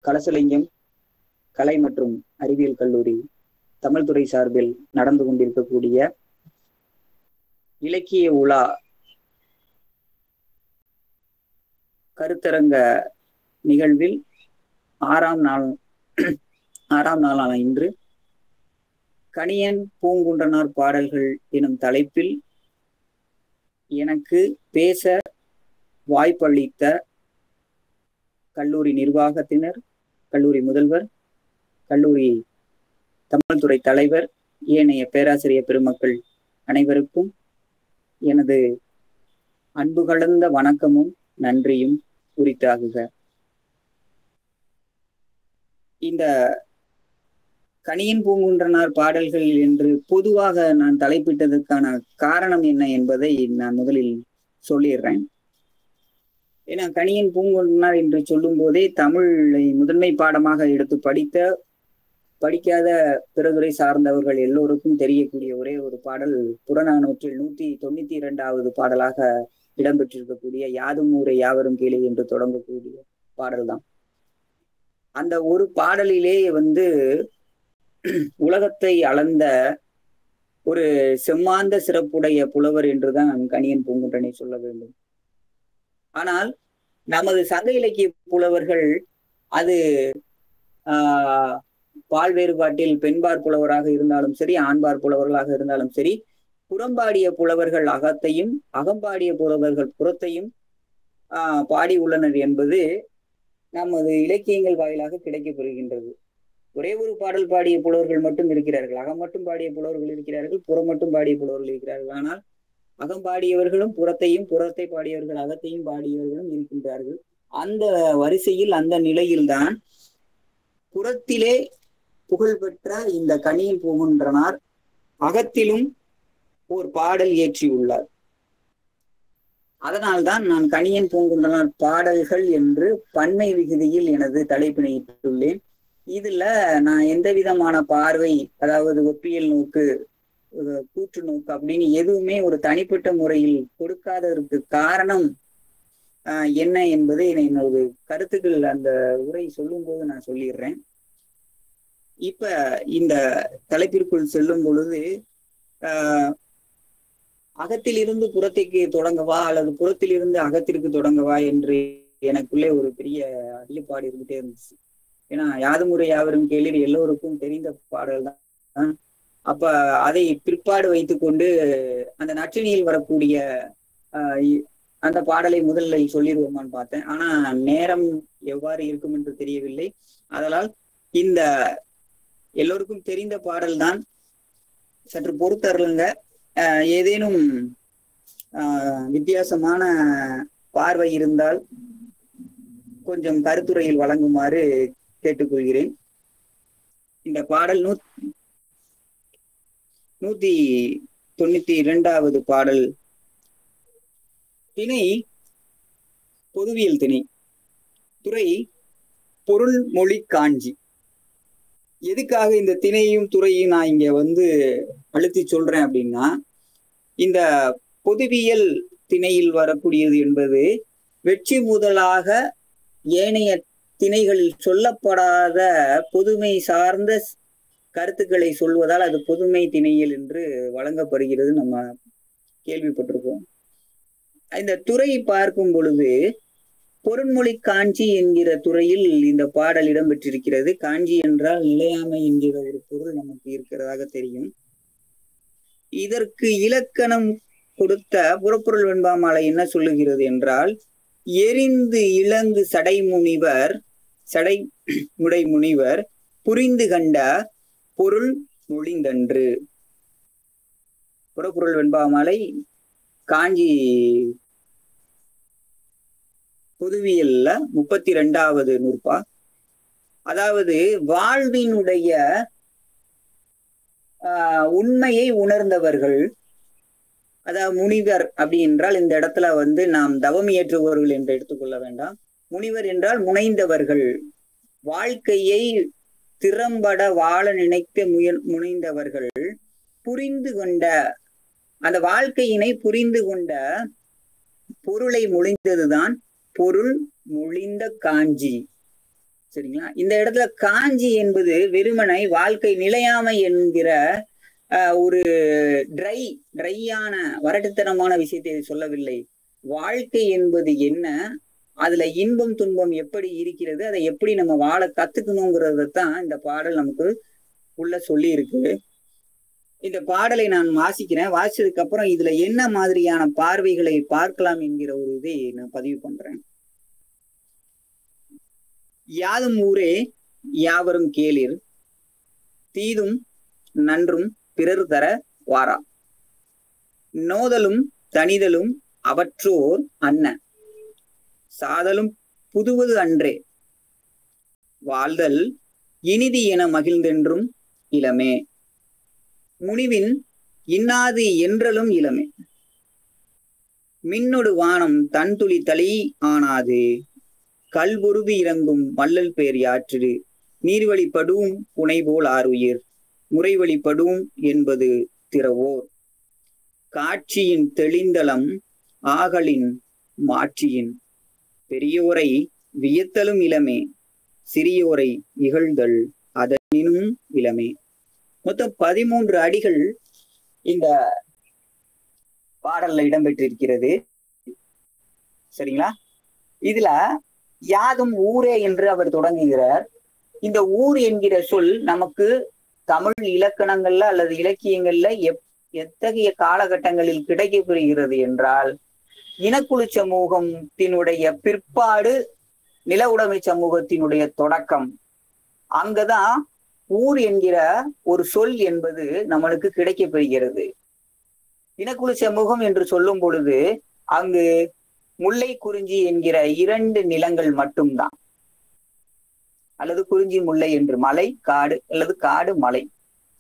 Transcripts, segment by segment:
கலசலிங்கம் கலை மற்றும் அறிவியல் கல்லூரி தமிழ் துறை சார்பில் நடந்து கொண்டிருக்கக்கூடிய இலக்கிய உலா கருத்தரங்க நிகழ்வில் ஆறாம் நாளான இன்று கணியன் பூங்குன்றனார் பாடல்கள் எனும் தலைப்பில் எனக்கு பேச வாய்ப்பளித்த கல்லூரி நிர்வாகத்தினர், கல்லூரி முதல்வர், கல்லூரி தமிழ் துறை தலைவர், ஏனைய பேராசிரியர் பெருமக்கள் அனைவருக்கும் எனது அன்பு கலந்த வணக்கமும் நன்றியும் உரித்தாகுக. இந்த கணியன் பூங்குன்றனார் பாடல்கள் என்று பொதுவாக நான் தலைப்பிட்டதற்கான காரணம் என்ன என்பதை நான் முதலில் சொல்லிடுறேன். ஏன்னா கணியன் பூங்குன்றனார் என்று சொல்லும் போதே தமிழை முதன்மை பாடமாக எடுத்து படிக்காத பிறதுரை சார்ந்தவர்கள் எல்லோருக்கும் தெரியக்கூடிய ஒரே ஒரு பாடல் புறநானூற்றில் 192வது பாடலாக இடம்பெற்றிருக்கக்கூடிய யாதும் ஊரே யாவரும் கேளு என்று தொடங்கக்கூடிய பாடல்தான். அந்த ஒரு பாடலிலே உலகத்தை அளந்த ஒரு செம்மாந்த சிறப்புடைய புலவர் என்றுதான் கணியன் பூங்குன்றனை சொல்ல வேண்டும். ஆனால் நமது சங்க இலக்கிய புலவர்கள் அது பால் வேறுபாட்டில் பெண்பார் புலவராக இருந்தாலும் சரி, ஆண்பார் புலவர்களாக இருந்தாலும் சரி, புறம்பாடிய புலவர்கள் அகத்தையும் அகம்பாடிய புலவர்கள் புறத்தையும் பாடி உள்ளனர் என்பது நமது இலக்கியங்கள் வாயிலாக கிடைக்கப்பெறுகின்றது. ஒரே ஒரு பாடல் பாடிய புலவர்கள் மட்டும் இருக்கிறார்கள், அகம் மட்டும் பாடிய புலவர்கள் இருக்கிறார்கள், புறம் மட்டும் பாடிய புலவர்கள் இருக்கிறார்கள். ஆனால் அகம் பாடியவர்களும் புறத்தையும், புறத்தை பாடியவர்கள் அகத்தையும் பாடியவர்களும் இருக்கின்றார்கள். அந்த வரிசையில் அந்த நிலையில்தான் புறத்திலே புகழ்பெற்ற இந்த கணியன் பூங்குன்றனார் அகத்திலும் ஒரு பாடல் இயற்றியுள்ளார். அதனால்தான் நான் கணியன் பூங்குன்றனார் பாடல்கள் என்று பன்மை விகுதியில் எனது தலைப்பினை இட்டுள்ளேன். இதுல நான் எந்த விதமான பார்வை, அதாவது ஒப்பியல் நோக்கு, கூற்று நோக்கு அப்படின்னு எதுவுமே ஒரு தனிப்பட்ட முறையில் கொடுக்காததற்கு காரணம் என்ன என்பதை என்னோட கருத்துக்கள் அந்த உரை சொல்லும் போது நான் சொல்லிடுறேன். இப்ப இந்த தலைப்பிற்குள் செல்லும் பொழுது அகத்திலிருந்து புறத்திற்கு தொடங்கவா அல்லது புறத்திலிருந்து அகத்திற்கு தொடங்கவா என்று எனக்குள்ளே ஒரு பெரிய ஐயப்பாடு இருந்துட்டே இருந்துச்சு. ஏன்னா யாதும் ஊரே யாவரும் கேளீர் எல்லோருக்கும் தெரிந்த பாடல் தான். அப்ப அதை பிற்பாடு வைத்துக்கொண்டு அந்த நற்றினியில் வரக்கூடிய அந்த பாடலை முதல்ல சொல்லிடுவோமான்னு பார்த்தேன். ஆனா நேரம் எவ்வாறு இருக்கும் என்று தெரியவில்லை. அதனால் இந்த எல்லோருக்கும் தெரிந்த பாடல் தான், சற்று பொறுத்தருளுங்க. ஏதேனும் வித்தியாசமான பார்வை இருந்தால் கொஞ்சம் கருத்துரையில் வழங்குமாறு கேட்டுக்கொள்கிறேன். இந்த பாடல் 192வது பாடல். திணை பொதுவியல் திணை, துறை பொருள் மொழி காஞ்சி. எதுக்காக இந்த திணையும் துறையும் நான் இங்க அழுத்தி சொல்றேன் அப்படின்னா, இந்த பொதுவியல் திணையில் வரக்கூடியது என்பது வெற்றி முதலாக ஏனைய திணைகளில் சொல்லப்படாத பொதுமை சார்ந்த கருத்துக்களை சொல்வதால் அது பொதுமை திணையல் என்று வழங்கப்படுகிறது. நம்ம கேள்விப்பட்டிருக்கோம். இந்த துறை பார்க்கும் பொழுது பொருண்மொழி காஞ்சி என்கிற துறையில் இந்த பாடல் இடம்பெற்றிருக்கிறது. காஞ்சி என்றால் நிலையாமை என்கிற ஒரு பொருள் நமக்கு இருக்கிறதாக தெரியும். இதற்கு இலக்கணம் கொடுத்த புறப்பொருள் வெண்பாமாலை என்ன சொல்லுகிறது என்றால், எரிந்து இளங்கு சடைமுடை முனிவர் புரிந்து கண்ட பொருள் மொழிந்தன்று. புறப்பொருள் வெண்பாமாலை காஞ்சி பொதுவியல்ல 32வது நூற்பா. அதாவது வாழ்வினுடைய உண்மையை உணர்ந்தவர்கள், அதாவது முனிவர் அப்படி என்றால் இந்த இடத்துல நாம் தவம் இயற்றுபவர்கள் என்று எடுத்துக்கொள்ள வேண்டாம். முனிவர் என்றால் முனைந்தவர்கள், வாழ்க்கையை திறம்பட வாழ நினைக்க முனைந்தவர்கள், புரிந்து கொண்ட அந்த வாழ்க்கையினை புரிந்து கொண்ட பொருளை மொழிந்ததுதான் பொருள் மொழிந்த காஞ்சி. சரிங்களா? இந்த இடத்துல காஞ்சி என்பது வெறுமனை வாழ்க்கை நிலையாமை என்கிற ஒரு ட்ரையான வறட்டுத்தனமான விஷயத்தை சொல்லவில்லை. வாழ்க்கை என்பது என்ன, அதுல இன்பம் துன்பம் எப்படி இருக்கிறது, அதை எப்படி நம்ம வாழ கத்துக்கணுங்கிறதான் இந்த பாடல் நமக்கு உள்ள சொல்லி இருக்கு. இந்த பாடலை நான் வாசிக்கிறேன். வாசிச்சதுக்கு அப்புறம் இதுல என்ன மாதிரியான பார்வைகளை பார்க்கலாம் என்கிற ஒரு இதை நான் பதிவு பண்றேன். யாதும் ஊரே யாவரும் கேளிர், தீதும் நன்றும் பிறர் தர வாரா, நோதலும் தனிதலும் அவற்றோர் அன்ன, சாதலும் புதுவது அன்றே, வாழ்தல் இனிதி என மகிழ்ந்தென்றும் இளமே, முனிவின் இன்னாது என்றலும் இளமே, மின்னொடு வானம் தன்துளி தளி ஆனாது, கல்பொருது இறங்கும் வள்ளல் பேர் யாற்றிடு, நீர்வழிப்படும் புனைபோல் ஆறுயிர், முறைவழிப்படும் என்பது திறவோர், காட்சியின் தெளிந்தலம் ஆகலின் மாட்சியின், பெரியோரை வியத்தலும் இளமே, சிறியோரை இகழ்தல் அதனினும் இளமே. மொத்தம் 13 அடிகள் இந்த பாடல்ல இடம்பெற்றிருக்கிறது. சரிங்களா? இதுல யாதும் ஊரே என்று அவர் தொடங்குகிறார். இந்த ஊர் என்கிற சொல் நமக்கு தமிழ் இலக்கணங்கள்ல அல்லது இலக்கியங்கள்ல எத்தகைய காலகட்டங்களில் கிடைக்கப்பெறுகிறது என்றால், இனக்குழு சமூகத்தினுடைய பிற்பாடு நில உடைமை சமூகத்தினுடைய தொடக்கம். அங்கதான் ஊர் என்கிற ஒரு சொல் என்பது நம்மளுக்கு கிடைக்கப்பெறுகிறது. இனக்குழு சமூகம் என்று சொல்லும் பொழுது அங்கு முல்லை குறிஞ்சி என்கிற 2 நிலங்கள் மட்டும்தான், அல்லது குறிஞ்சி முல்லை என்று மலை காடு அல்லது காடு மலை.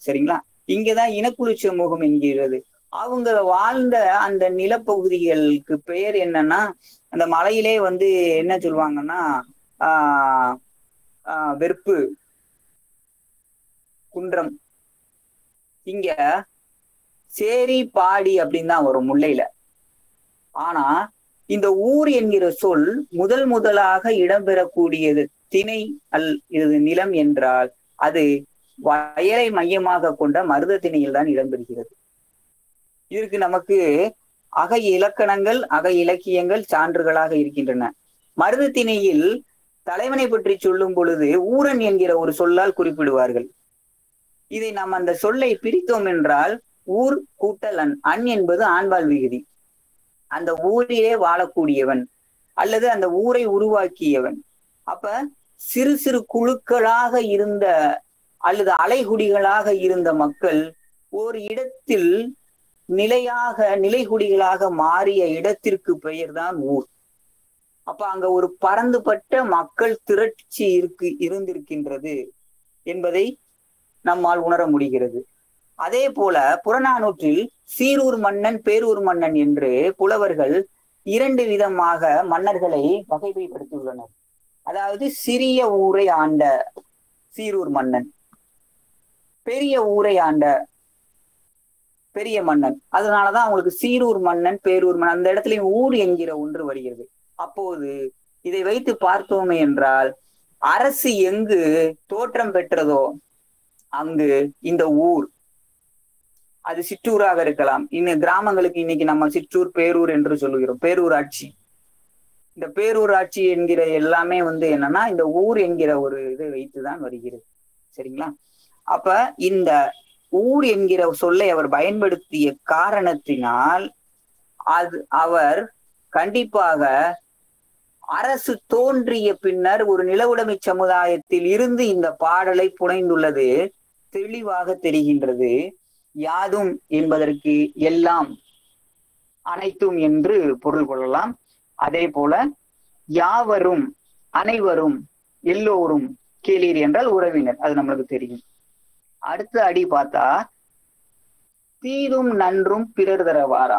சரிங்களா? இங்கதான் இனக்குழு சமூகம் என்கிறது. அவங்க வாழ்ந்த அந்த நிலப்பகுதிகளுக்கு பெயர் என்னன்னா, அந்த மலையிலே என்ன சொல்லுவாங்கன்னா வெறுப்பு குன்றம், இங்க சேரி பாடி அப்படின்னு தான் வரும் முல்லையில. ஆனா இந்த ஊர் என்கிற சொல் முதலாக இடம்பெறக்கூடியது திணை இது நிலம் என்றால் அது வயலை மையமாக கொண்ட மருத திணையில் தான் இடம்பெறுகிறது. இதற்கு நமக்கு அக இலக்கணங்கள் அக இலக்கியங்கள் சான்றுகளாக இருக்கின்றன. மருத திணையில் தலைவனை பற்றி சொல்லும் பொழுது ஊரன் என்கிற ஒரு சொல்லால் குறிப்பிடுவார்கள். இதை நாம் அந்த சொல்லை பிரித்தோம் என்றால் ஊர் கூட்டல் அன் என்பது ஆண்பால் விகுதி. அந்த ஊரிலே வாழக்கூடியவன் அல்லது அந்த ஊரை உருவாக்கியவன். அப்ப சிறு சிறு குழுக்களாக இருந்த அல்லது அலைகுடிகளாக இருந்த மக்கள் ஒரு இடத்தில் நிலைகுடிகளாக மாறிய இடத்திற்கு பெயர்தான் ஊர். அப்ப அங்க ஒரு பரந்துபட்ட மக்கள் திரட்சி இருந்திருக்கின்றது என்பதை நம்மால் உணர முடிகிறது. அதே போல புறநானூற்றில் சீரூர் மன்னன் பேரூர் மன்னன் என்று புலவர்கள் 2 விதமாக மன்னர்களை வகைப்படுத்தியுள்ளனர். அதாவது சிறிய ஊரை ஆண்ட சீரூர் மன்னன், பெரிய ஊரை ஆண்ட பெரிய மன்னன். அதனாலதான் அவங்களுக்கு சீரூர் மன்னன் பேரூர் மன்னன், அந்த இடத்துல ஊர் என்கிற ஒன்று வருகிறது. அப்போது இதை வைத்து பார்த்தோமே என்றால் அரசு எங்கு தோற்றம் பெற்றதோ அங்கு இந்த ஊர், அது சிற்றூராக இருக்கலாம். இன்னும் கிராமங்களுக்கு இன்னைக்கு நம்ம சிற்றூர் பேரூர் என்று சொல்லுகிறோம், பேரூராட்சி. இந்த பேரூராட்சி என்கிற எல்லாமே என்னன்னா இந்த ஊர் என்கிற ஒரு இதை வைத்துதான் வருகிறது. சரிங்களா? அப்ப இந்த ஊர் என்கிற சொல்லை அவர் பயன்படுத்திய காரணத்தினால் அவர் கண்டிப்பாக அரசு தோன்றிய பின்னர் ஒரு நிலவுடைமை சமுதாயத்தில் இருந்து இந்த பாடலை புனைந்துள்ளது தெளிவாக தெரிகின்றது. யாதும் என்பதற்கு எல்லாம் அனைத்தும் என்று பொருள் கொள்ளலாம். அதே போல யாவரும் அனைவரும் எல்லோரும் கேளீர் என்றால் உறவினர், அது நம்மளுக்கு தெரியும். அடுத்த அடி பார்த்தா தீதும் நன்றும் பிறர் தர வாரா.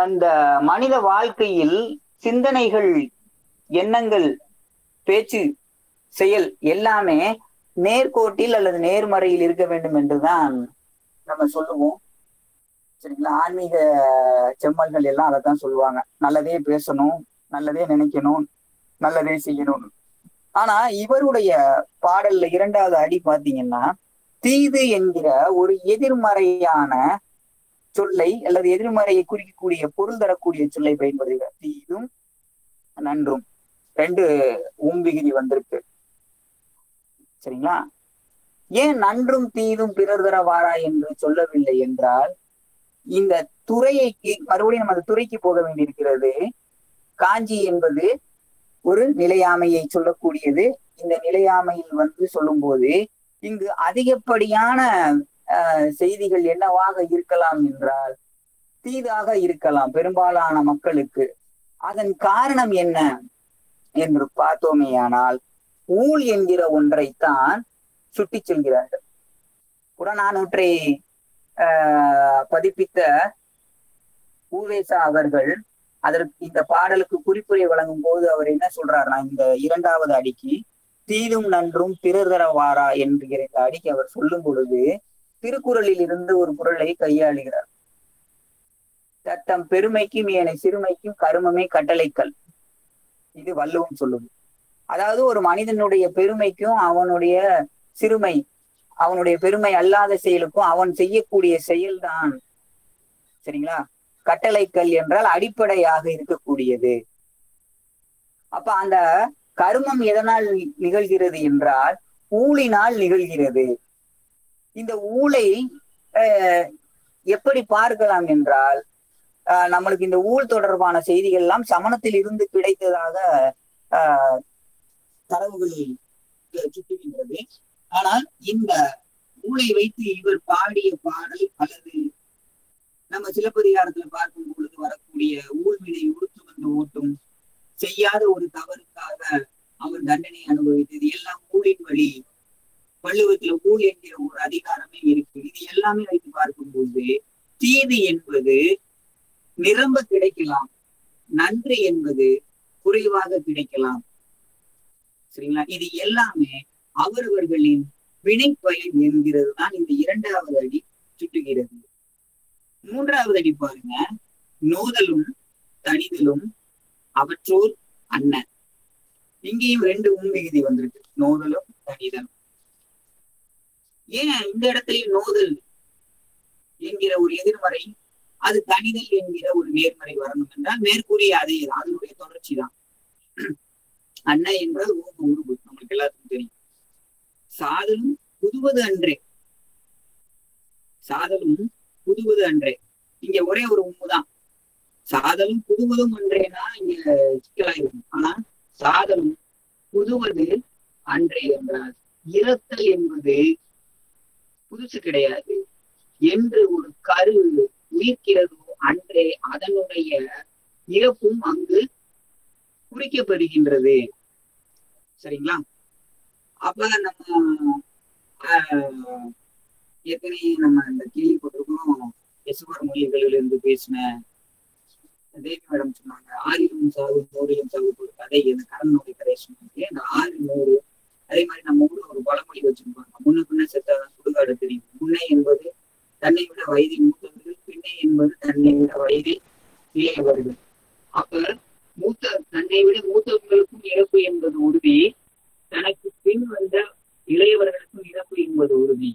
அந்த மனித வாழ்க்கையில் சிந்தனைகள், எண்ணங்கள், பேச்சு, செயல் எல்லாமே நேர்கோட்டில் அல்லது நேர்மறையில் இருக்க வேண்டும் என்றுதான் நம்ம சொல்லுவோம். சரிங்களா? ஆன்மீக செம்மல்கள் எல்லாம் அதைத்தான் சொல்லுவாங்க. நல்லதே பேசணும், நல்லதே நினைக்கணும், நல்லதே செய்யணும். ஆனா இவருடைய பாடல்ல இரண்டாவது அடி பாத்தீங்கன்னா தீது என்கிற ஒரு எதிர்மறையான சொல்லை அல்லது எதிர்மறையை குறிக்கக்கூடிய பொருள் தரக்கூடிய சொல்லை பயன்படுத்துகிறார். தீதும் நன்றும் ரெண்டு விகுதி வந்திருக்கு. சரிங்களா? ஏன் நன்றும் தீதும் பிறர் தர வாரா என்று சொல்லவில்லை என்றால், இந்த துறையை மறுபடியும் நம்ம அந்த துறைக்கு போக வேண்டியிருக்கிறது. காஞ்சி என்பது ஒரு நிலையாமையை சொல்லக்கூடியது. இந்த நிலையாமையில் சொல்லும் போது இங்கு அதிகப்படியான செய்திகள் என்னவாக இருக்கலாம் என்றால் தீதாக இருக்கலாம் பெரும்பாலான மக்களுக்கு. அதன் காரணம் என்ன என்று பார்த்தோமேயானால் ஊழ் என்கிற ஒன்றைத்தான் சுட்டி செல்கிறார்கள். புறநானூற்றை பதிப்பித்த ஊவேசா அவர்கள் அதற்கு இந்த பாடலுக்கு குறிப்புரை வழங்கும் போது அவர் என்ன சொல்றாருன்னா, இந்த இரண்டாவது அடிக்கு தீதும் நன்றும் பிறர் தர வாரா என்கிற இந்த அடிக்கு அவர் சொல்லும் பொழுது திருக்குறளில் இருந்து ஒரு குறளை கையாளுகிறார். தத்தம் பெருமைக்கும் ஏனை சிறுமைக்கும் கருமமே கட்டளைக்கல். இது வள்ளுவம் சொல்லுது. அதாவது ஒரு மனிதனுடைய பெருமைக்கும் அவனுடைய சிறுமை, அவனுடைய பெருமை அல்லாத செயலுக்கும் அவன் செய்யக்கூடிய செயல்தான் சரிங்களா கட்டளைக்கல் என்றால் அடிப்படையாக இருக்கக்கூடியது. அப்ப அந்த கருமம் எதனால் நிகழ்கிறது என்றால் ஊழினால் நிகழ்கிறது. இந்த ஊழை எப்படி பார்க்கலாம் என்றால் நம்மளுக்கு இந்த ஊழ் தொடர்பான செய்திகள் எல்லாம் சமணத்தில் இருந்து கிடைத்ததாக தரவுகள் சுட்டுகின்றது. ஆனால் இந்த ஊழை வைத்து இவர் பாடிய பாடல் அல்லது நம்ம சிலப்பதிகாரத்துல பார்க்கும் பொழுது வரக்கூடிய ஊழ்வினை உறுத்து வந்து ஓட்டும், செய்யாத ஒரு தவறுக்காக அவர் தண்டனை அனுபவித்தது எல்லாம் ஊழின் வழி. வள்ளுவத்துல ஊழ் என்கிற ஒரு அதிகாரமே இருக்கு. இது எல்லாமே வைத்து பார்க்கும்போது தீது என்பது நிரம்ப கிடைக்கலாம், நன்று என்பது குறைவாக கிடைக்கலாம். சரிங்களா? இது எல்லாமே அவரவர்களின் வினை பயன் என்கிறது தான் இந்த இரண்டாவது அடி சுட்டுகிறது. மூன்றாவது அடி பாருங்க, நோதலும் தனிதலும் அவற்றோர் அண்ணன். இங்கேயும் ரெண்டு விகுதி வந்திருக்கு, நோதலும் தனிதலும். ஏன் இந்த இடத்துலயும் நோதல் என்கிற ஒரு எதிர்மறை, அது தனிதல் என்கிற ஒரு நேர்மறை வரணும் என்றால் மேற்கூறிய அதே அதனுடைய தொடர்ச்சி தான். அண்ணன் என்றால் உருவு, நம்மளுக்கு எல்லாத்துக்கும் தெரியும். சாதலும் புதுவது அன்றே, சாதலும் புதுவது அன்றே. இங்க ஒரே ஒரு உண்மைதான், சாதலும் புதுவதும் அன்றேனா இங்க சிக்கலாயிருக்கும். ஆனா சாதலும் புதுவது அன்றே என்றால் இறத்தல் என்பது புதுசு கிடையாது. என்று ஒரு கரு உயிர்க்கிறதோ அன்றே அதனுடைய இறப்பும் அங்கு குறிக்கப்படுகின்றது. சரிங்களா? அப்ப நம்ம ஏற்கனவே நம்ம இந்த கேள்விப்பட்டிருக்கோம், எசுவர் மொழிகளில் இருந்து பேசின தேவி மேடம் சொன்னாங்க, 6 சாவு 100 சாவு ஒரு கதை, இந்த கடனுடைய கதை சொன்னாங்க. இந்த 6 100 அதே மாதிரி நம்ம ஊர்ல ஒரு பழமொழி வச்சிருப்பாங்க, முன்ன பின்ன செத்தாதான் சுடுகாடு தெரியும். முன்னை என்பது தன்னை விட வயதில் மூத்தவர்கள், பின்னை என்பது தன்னை விட வயதில் இளையவர்கள். அப்ப தன்னை விட மூத்தவர்களுக்கும் இறப்பு என்பது உறுதி, தனக்கு பின் வந்த இளையவர்களுக்கும் இறப்பு என்பது உறுதி.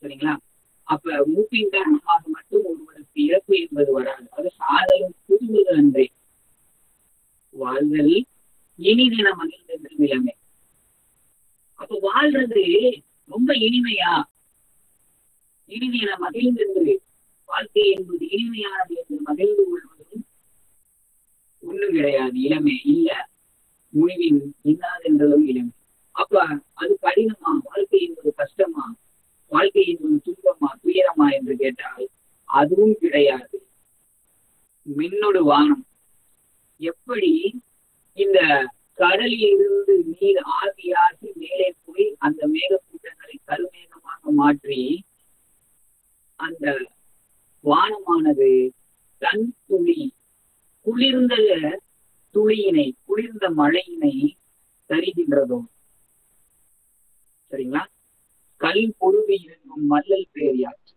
சரிங்களா? அப்ப மூப்பின் காரணமாக மட்டும் ஒருவருக்கு இறப்பு என்பது வராது. அது சாதலும் புதுவது அன்றே. வாழ்தல் இனிதென மகிழ்ந்தது நிலைமை. அப்ப வாழ்றது ரொம்ப இனிமையா, இனிதென மகிழ்ந்தது, வாழ்க்கை என்பது இனிமையானது என்று மகிழ்ந்து கொள்வதும் ஒண்ணும் கிடையாது. இளமை இல்ல, முடிவின் இன்னாதென்றதும் இளமை. அப்ப அது கடினமா, வாழ்க்கை என்பது கஷ்டமா, வாழ்க்கை என்பது துன்பமா துயரமா என்று கேட்டால் அதுவும் கிடையாது. மின்னொடு வானம். எப்படி இந்த கடலில் இருந்து நீர் ஆவியாகி மேலே போய் அந்த மேகக்கூட்டங்களை கருமேகமாக மாற்றி அந்த வானமானது தன் துளி குளிர்ந்த துளியினை, குளிர்ந்த மழையினை தருகின்றதோ. சரிங்களா? கல் பொருவி இருக்கும் மல்லல் பேரியாச்சு.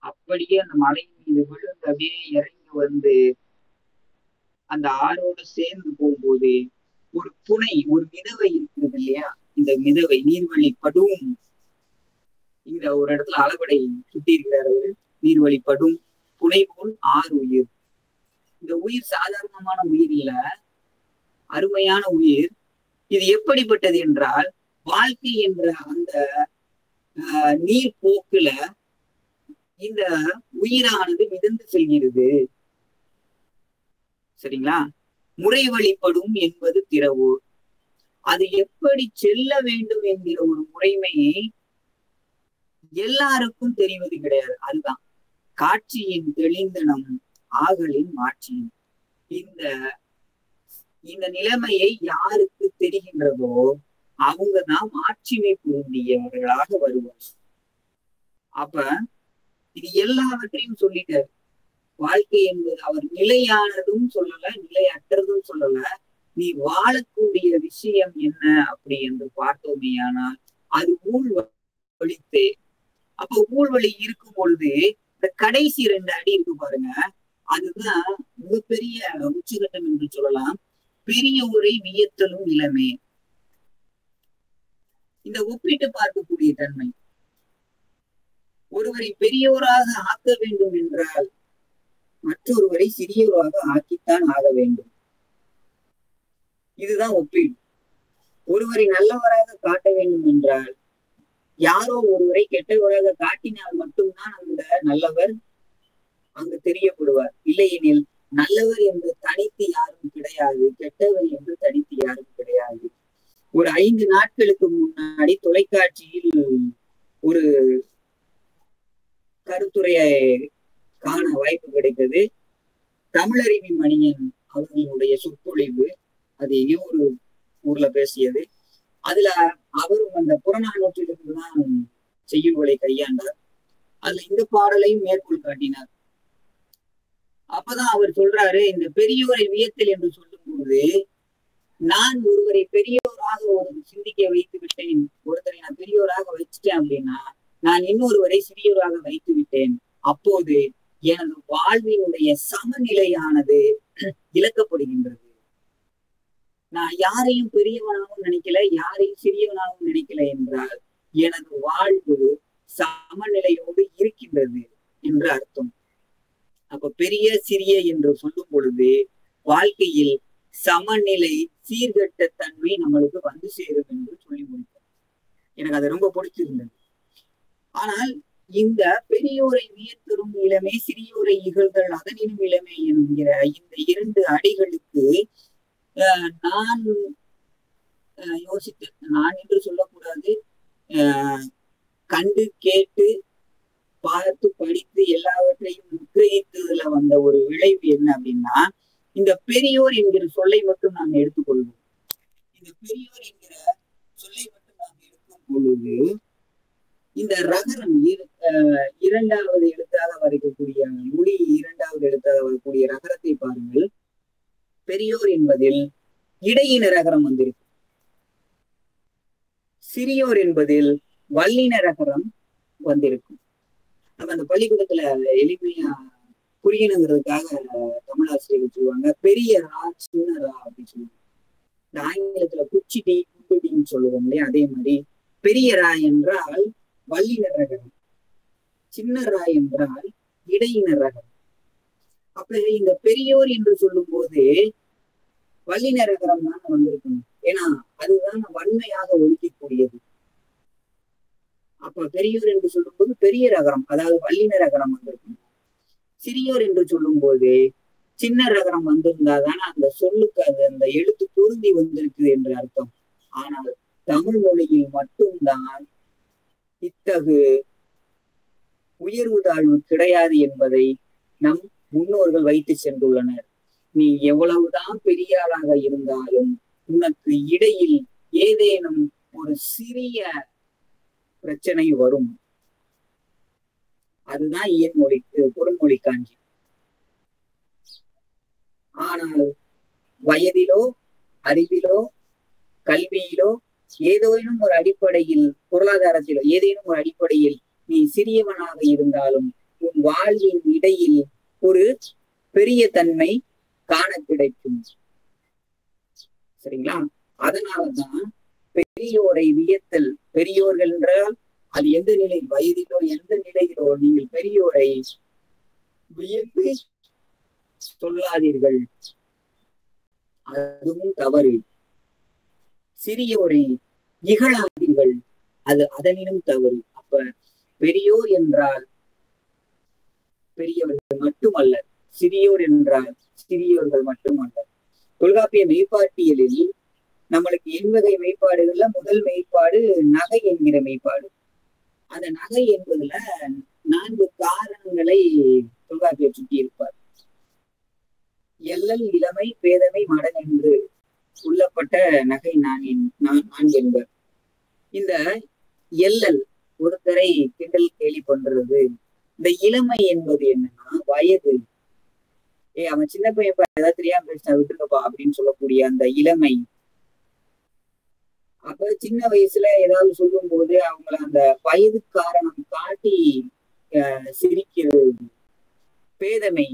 அப்படியே அந்த மலை மீது விழுந்து அப்படியே இறங்கி வந்து அந்த ஆறோடு சேர்ந்து போகும்போது ஒரு புனை, ஒரு மிதவை இருக்கிறது இல்லையா, இந்த மிதவை நீர்வழி படும், இங்க ஒரு இடத்துல அளபடை சுட்டி இருக்கிறார் அவரு, நீர்வழி படும் புனை போல் ஆறு உயிர். இந்த உயிர் சாதாரணமான உயிர் இல்ல, அருமையான உயிர். இது எப்படிப்பட்டது என்றால், வாழ்க்கை என்ற அந்த நீர் போக்குல இந்த உயிரானது மிதந்து செல்கிறது. சரிங்களா? முறை வழிபடும் என்பது திறவோர். அது எப்படி செல்ல வேண்டும் என்கிற ஒரு முறைமையை எல்லாருக்கும் தெரிவது கிடையாது. அதுதான் காட்சியின் தெளிந்தனம் ஆகலின் மாட்சியின். இந்த நிலைமையை யாருக்கு தெரிகின்றதோ அவங்கதான் மாட்சிமை பொருந்தியவர்களாக வருவார். அப்ப இது எல்லாவற்றையும் சொல்லிட்டாரு. வாழ்க்கை என்பது அவர் நிலையானதும் சொல்லல, நிலையற்றதும் சொல்லல. நீ வாழக்கூடிய விஷயம் என்ன அப்படி என்று பார்த்தோமேயானால் அது ஊழ்வழித்தே. அப்ப ஊழ்வழி இருக்கும் பொழுது இந்த கடைசி 2 அடி இருக்கு பாருங்க, அதுதான் மிகப்பெரிய உச்சகட்டம் என்று சொல்லலாம். பெரியோரை வியத்தலும் இளமே. இந்த ஒப்பிட்டு பார்க்கக்கூடிய தன்மை. ஒருவரை பெரியோராக ஆக்க வேண்டும் என்றால் மற்றொருவரை சிறியோராக ஆக்கித்தான் ஆக வேண்டும். இதுதான் ஒப்பீடு. ஒருவரை நல்லவராக காட்ட வேண்டும் என்றால் யாரோ ஒருவரை கெட்டவராக காட்டினால் மட்டும்தான் அந்த நல்லவர் அங்கு தெரியப்படுவார். இல்லையெனில் நல்லவர் என்று தனித்து யாரும் கிடையாது, கெட்டவர் என்று தனித்து யாரும் கிடையாது. ஒரு 5 நாட்களுக்கு முன்னாடி தொலைக்காட்சியில் ஒரு கருத்துரையை காண வாய்ப்பு கிடைத்தது. தமிழறிவி மணியன் அவர்களுடைய சொற்பொழிவு, அது எங்கேயோ ஒரு ஊர்ல பேசியது. அதுல அவரும் அந்த புறநானூற்றிலிருந்து தான் செய்யுள்களை கையாண்டார். அதுல இந்த பாடலையும் மேற்கோள் காட்டினார். அப்பதான் அவர் சொல்றாரு, இந்த பெரியோரை வியத்தல் என்று சொல்லும் பொழுது, நான் ஒருவரை பெரியோராக ஒரு சிந்திக்க வைத்து விட்டேன், ஒருத்தரை நான் பெரியோராக வச்சுட்டேன் அப்படின்னா நான் இன்னொருவரை சிறியோராக வைத்து விட்டேன். அப்போது எனது வாழ்வினுடைய சமநிலையானது இழக்கப்படுகின்றது. நான் யாரையும் பெரியவனாகவும் நினைக்கல, யாரையும் சிறியவனாகவும் நினைக்கல என்றால் எனது வாழ்வு சமநிலையோடு இருக்கின்றது என்று அர்த்தம். அப்ப பெரிய சிறிய என்று சொல்லும் பொழுது வாழ்க்கையில் சமநிலை, சீர்கட்ட தன்மை நம்மளுக்கு வந்து சேரும் என்று சொல்லி முடித்தார். எனக்கு அது ரொம்ப பிடிச்சிருந்தது. ஆனால் இந்த பெரியோரை வியத்தரும் இளமே, சிறியோரை இகழ்தல் அதனினும் இளமே என்கிற இந்த 2 அடிகளுக்கு நான் யோசித்தேன். நான் என்று சொல்லக்கூடாது, கண்டு கேட்டு பார்த்து படித்து எல்லாவற்றையும் முக்கியத்துவத்துல வந்த ஒரு விளைவு என்ன அப்படின்னா, இந்த பெரியோர் என்கிற சொல்லை மட்டும் நாம் எடுத்துக்கொள்வோம். இந்த பெரியோர் என்கிற சொல்லை மட்டும் நாம் எடுக்கும் பொழுது இந்த ரகரம் 2வது எழுத்தாக வரைக்கக்கூடிய மொழி 2வது எழுத்தாக வரக்கூடிய ரகரத்தை பாருங்கள். பெரியோர் என்பதில் இடையின ரகரம் வந்திருக்கு. சிறியோர் என்பதில் வல்லின ரகரம் வந்திருக்கும். நம்ம அந்த பள்ளிக்கூடத்துல எளிமையா புரியணுங்கிறதுக்காக தமிழாசிரியர்கள் சொல்லுவாங்க பெரிய ரா சின்ன ரா அப்படின்னு சொல்லுவாங்க. இந்த ஆங்கிலத்துல குச்சிடி குட்டிடின்னு சொல்லுவோம் இல்லையா, அதே மாதிரி பெரிய ரா என்றால் வல்லின ரகரம், சின்ன ரா என்றால் இடையின ரகரம். அப்ப இந்த பெரியோர் என்று சொல்லும் போது வல்லின ரகரம் தான் வந்திருக்கணும். ஏன்னா அதுதான் வன்மையாக ஒழிக்கக்கூடியது. அப்ப பெரியோர் என்று சொல்லும் போது பெரிய ரகரம், அதாவது வல்லின ரகரம் வந்திருக்கணும். சிறியோர் என்று சொல்லும் போது சின்ன ரகரம் வந்திருந்தாதானே அந்த சொல்லுக்கு அது அந்த எழுத்து பொருந்தி வந்திருக்குது என்று அர்த்தம். ஆனால் தமிழ் மொழியில் மட்டும்தான் இத்தகு உயர்வு தாழ்வு கிடையாது என்பதை நம் முன்னோர்கள் வைத்து சென்றுள்ளனர். நீ எவ்வளவுதான் பெரிய ஆளாக இருந்தாலும் உனக்கு இடையில் ஏதேனும் ஒரு சிறிய பிரச்சனை வரும். அதுதான் இயன்மொழிக்கு பொருண்மொழி காஞ்சி. ஆனால் வயதிலோ அறிவிலோ கல்வியிலோ ஏதேனும் ஒரு அடிப்படையில், பொருளாதாரத்திலோ ஏதேனும் ஒரு அடிப்படையில் நீ சிறியவனாக இருந்தாலும் உன் வாழ்வின் இடையில் ஒரு பெரிய தன்மை காண கிடைக்கும். சரிங்களா? அதனாலதான் பெரியோரை வியத்தல். பெரியோர்கள் என்றால் அது எந்த நிலை, வயதிலோ எந்த நிலையிலோ நீங்கள் பெரியோரை வியந்து சொல்லாதீர்கள், அதுவும் தவறு. சிறியோரை இகழாதீர்கள், அது அதனினும் தவறு. அப்ப பெரியோர் என்றால் பெரியவர்கள் மட்டுமல்ல, சிறியோர் என்றால் சிறியோர்கள் மட்டுமல்ல. தொல்காப்பிய மெய்ப்பாட்டியலில் நம்மளுக்கு எண்வகை மெய்ப்பாடுகள்ல முதல் மெய்ப்பாடு நகை என்கிற மெய்ப்பாடு. அந்த நகை என்பதுல 4 காரணங்களை தொல்காப்பியர் சுட்டி இருப்பார். எல்லல், இளமை, பேதமை, மடன் என்று சொல்லப்பட்ட நகை நான் என்பர். இந்த எல்லல் ஒருத்தரை கிண்டல் கேலி பண்றது. இந்த இளமை என்பது என்னன்னா வயது. அவன் சின்ன பையன் ஏதாவது தெரியாம பேசினா விட்டுருக்கப்பா அப்படின்னு சொல்லக்கூடிய அந்த இளமை. அப்ப சின்ன வயசுல ஏதாவது சொல்லும் போது அவங்கள அந்த வயது காரணம் காட்டி சிரிக்கிறது. பேதமை,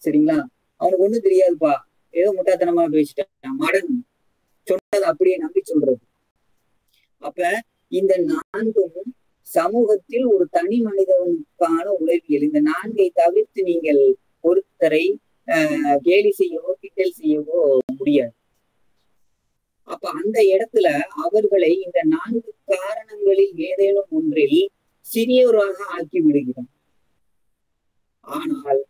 சரிங்களா? அவனுக்கு ஒண்ணும் தெரியாதுப்பா, ஏதோ முட்டாத்தனமா பேசிட்டான். மடன், சொன்னதை அப்படியே நம்பி சொல்றது. அப்ப இந்த 4ம் சமூகத்தில் ஒரு தனி மனிதனுக்கான உளவியல். இந்த 4ஐ தவிர்த்து நீங்கள் ஒருத்தரை கேலி செய்யவோ கிண்டல் செய்யவோ முடியாது. அப்ப அந்த இடத்துல அவர்களை இந்த 4 காரணங்களில் ஏதேனும் ஒன்றில் சிறியவராக ஆக்கி விடுகிறோம். ஆனால்